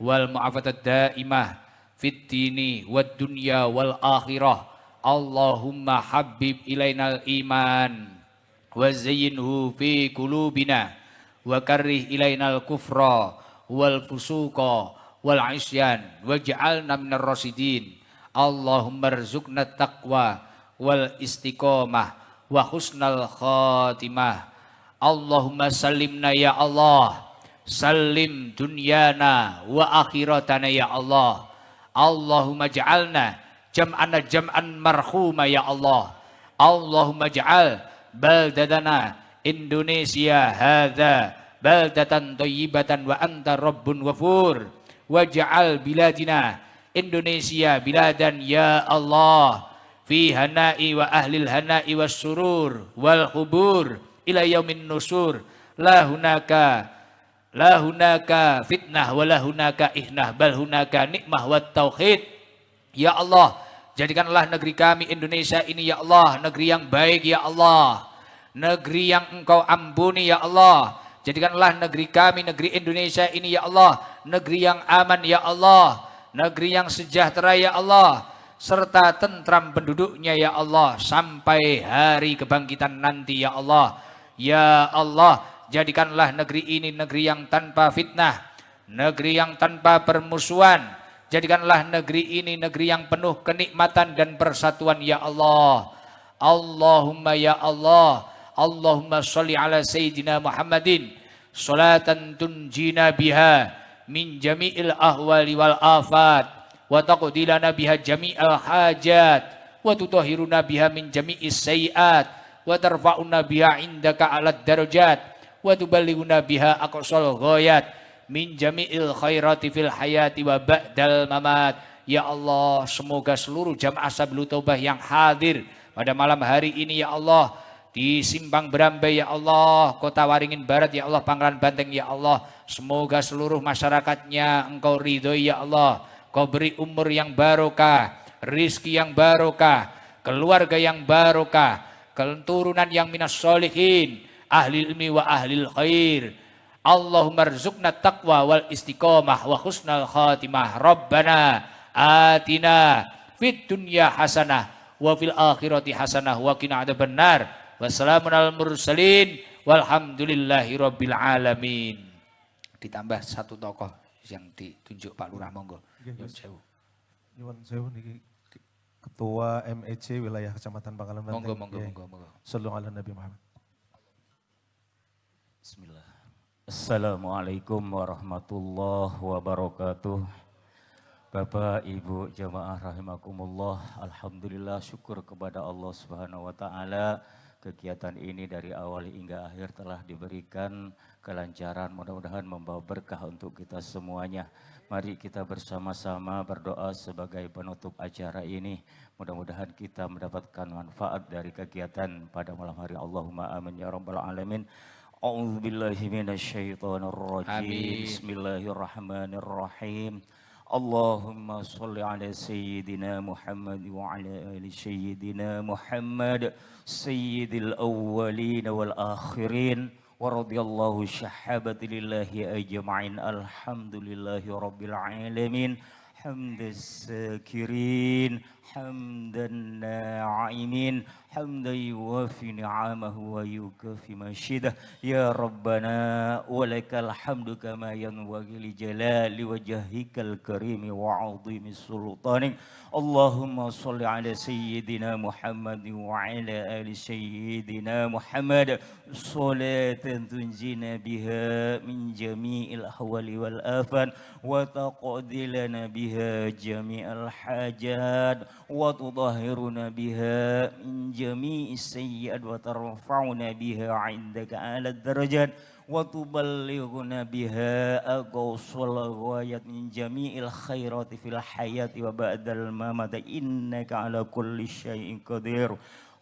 wal mu'afatad daimah fid dini wad dunya wal akhirah. Allahumma habib ilainal iman wa zayyinhu fi qulubina wa karrih ilainal kufra wal fusuqa wal isyan waj'alna minar rasyidin. Allahumma rzuqna taqwa wal istiqomah wa husnal khatimah. Allahumma salimna ya Allah, salim dunyana wa akhiratana ya Allah. Allahumma ja'alna jam'ana jam'an marhuma ya Allah. Allahumma ja'al baldadana Indonesia hadza baldatan thayyibatan wa anta rabbun ghafur. Waj'al biladina Indonesia biladan ya Allah fi hana'i wa ahlil hana'i was surur wal khubur ila yaumin nusur. La hunaka fitnah wa la hunaka ihnah bal hunaka nikmah wat tauhid. Ya Allah, jadikanlah negeri kami Indonesia ini ya Allah negeri yang baik ya Allah, negeri yang Engkau ampuni ya Allah. Jadikanlah negeri kami negeri Indonesia ini ya Allah negeri yang aman ya Allah, negeri yang sejahtera ya Allah, serta tentram penduduknya ya Allah sampai hari kebangkitan nanti ya Allah. Ya Allah, jadikanlah negeri ini negeri yang tanpa fitnah, negeri yang tanpa permusuhan. Jadikanlah negeri ini negeri yang penuh kenikmatan dan persatuan ya Allah. Allahumma ya Allah, Allahumma sholli ala Sayyidina Muhammadin salatan tunjina biha min jami'il ahwali wal afat wa taqdilana biha jami'al hajat wa tutahhiruna biha min jami'is sayiat wa tarfa'una biha indaka alad darajat wa tuballighuna biha aqsal ghayat min jami'il khairati fil hayati wa ba'dal mamat. Ya Allah, semoga seluruh jamaah Sabilul Taubah yang hadir pada malam hari ini ya Allah di Simpang Berambai ya Allah, Kota Waringin Barat ya Allah, Pangkalan Banteng ya Allah, semoga seluruh masyarakatnya Engkau ridhoi ya Allah. Kau beri umur yang barokah, rizki yang barokah, keluarga yang barokah, keturunan yang minas sholihin, ahli ilmi wa ahlil khair. Allahumma rzuqna taqwa wal istiqomah wa husnal khatimah. Rabbana atina fid dunya hasanah wa fil akhirati hasanah wa qina adzabannar. Wassalamun al mursalin walhamdulillahi rabbil alamin. Ditambah satu tokoh yang ditunjuk Pak Lurah, monggo. Nyuwun sewu niki Ketua MEC wilayah Kecamatan Pangkalan Banteng. Monggo. Sallallahu ala Nabi Muhammad. Bismillah. Assalamualaikum warahmatullahi wabarakatuh. Bapak, Ibu, jamaah rahimakumullah. Alhamdulillah, syukur kepada Allah Subhanahu wa taala. Kegiatan ini dari awal hingga akhir telah diberikan kelancaran, mudah-mudahan membawa berkah untuk kita semuanya. Mari kita bersama-sama berdoa sebagai penutup acara ini. Mudah-mudahan kita mendapatkan manfaat dari kegiatan pada malam hari. Allahumma amin ya rabbal alamin. A'udzubillahi minasyaitonirrajim. Bismillahirrahmanirrahim. Allahumma salli ala Sayyidina Muhammad wa ala ali Sayyidina Muhammad Sayyidil awwalin wal akhirin wa radiyallahu syahhabatillahi ajma'in. Alhamdulillahi rabbil alamin. Hamdaz zakirin, hamdan na'imin, hamdan yuwafi ni'amahu wa yukafi masyidah. Ya Rabbana walakal hamdu kama yanbaghi li jalali wajhikal karimi wa 'azimi sultanik. Allahumma salli ala Sayyidina Muhammad wa ala ali Sayyidina Muhammad salatan tunjina biha min jami'il ahwali wal afan wa taqdilana biha jami'al hajat wa tudahhiruna biha min جميع السيئات وترفعنا بها عندك أعلى الدرجات وتبلغنا بها أقصى الغايات من جميع الخيرات في الحياة وبعد الممات إنك على كل شيء قدير.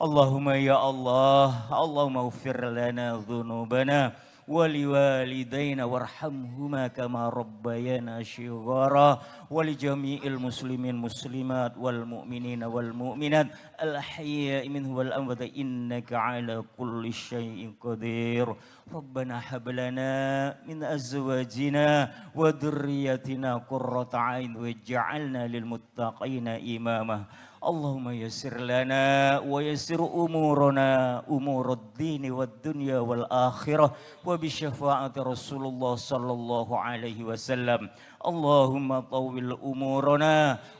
اللهم يا الله اللهم اغفر لنا ذنوبنا ولوالدينا وارحمهما كما ربيانا صغارا ولجميع المسلمين والمسلمات والمؤمنين والمؤمنات الأحياء منهم والأموات إنك على كل شيء قدير. ربنا هب لنا من أزواجنا وذريتنا قرة عين واجعلنا للمتقين إماما. اللهم يسر لنا ويسر أمورنا أمور الدين والدنيا والآخرة وبشفاعة رسول الله صلى الله عليه وسلم. اللهم طول أمورنا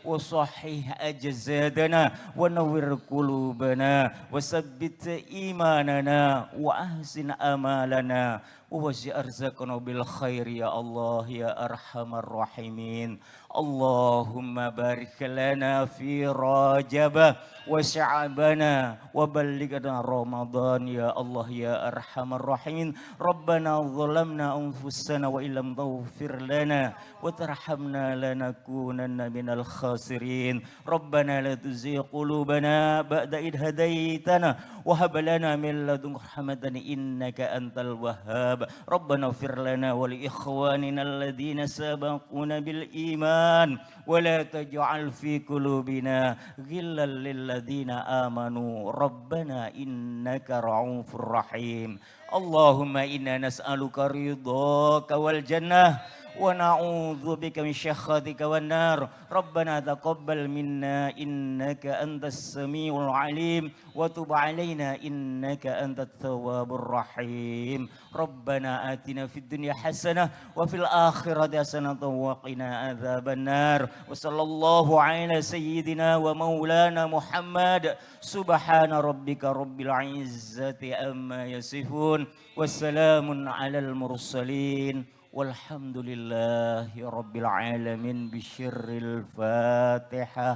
وصحح أجسادنا ونور قلوبنا وثبت إيماننا وأحسن أمالنا ووسع أرزقنا بالخير يا الله يا أرحم الراحمين. اللهم بارك لنا في رجب وشعبنا وبلغنا رمضان يا الله يا أرحم الراحمين. ربنا ظلمنا أنفسنا وإن لم تغفر لنا وترحمنا لنكونن من الخاسرين. ربنا لا تزغ قلوبنا بعد إذ هديتنا وهب لنا من لدنك رحمة إنك أنت الوهاب. ربنا اغفر لنا ولإخواننا الذين سبقونا بالإيمان ولا تجعل في قلوبنا غلا للذين آمنوا ربنا إنك رؤوف رحيم. اللهم إنا نسألك رضاك والجنة ونعوذ بك من سخطك والنار. ربنا تقبل منا إنك أنت السميع العليم وتب علينا إنك أنت التواب الرحيم. ربنا آتنا في الدنيا حسنة وفي الآخرة حسنة وقنا عذاب النار. وصلى الله على سيدنا ومولانا محمد. سبحان ربك رب العزة عما يصفون والسلام على المرسلين والحمد لله رب العالمين. بشر الفاتحة.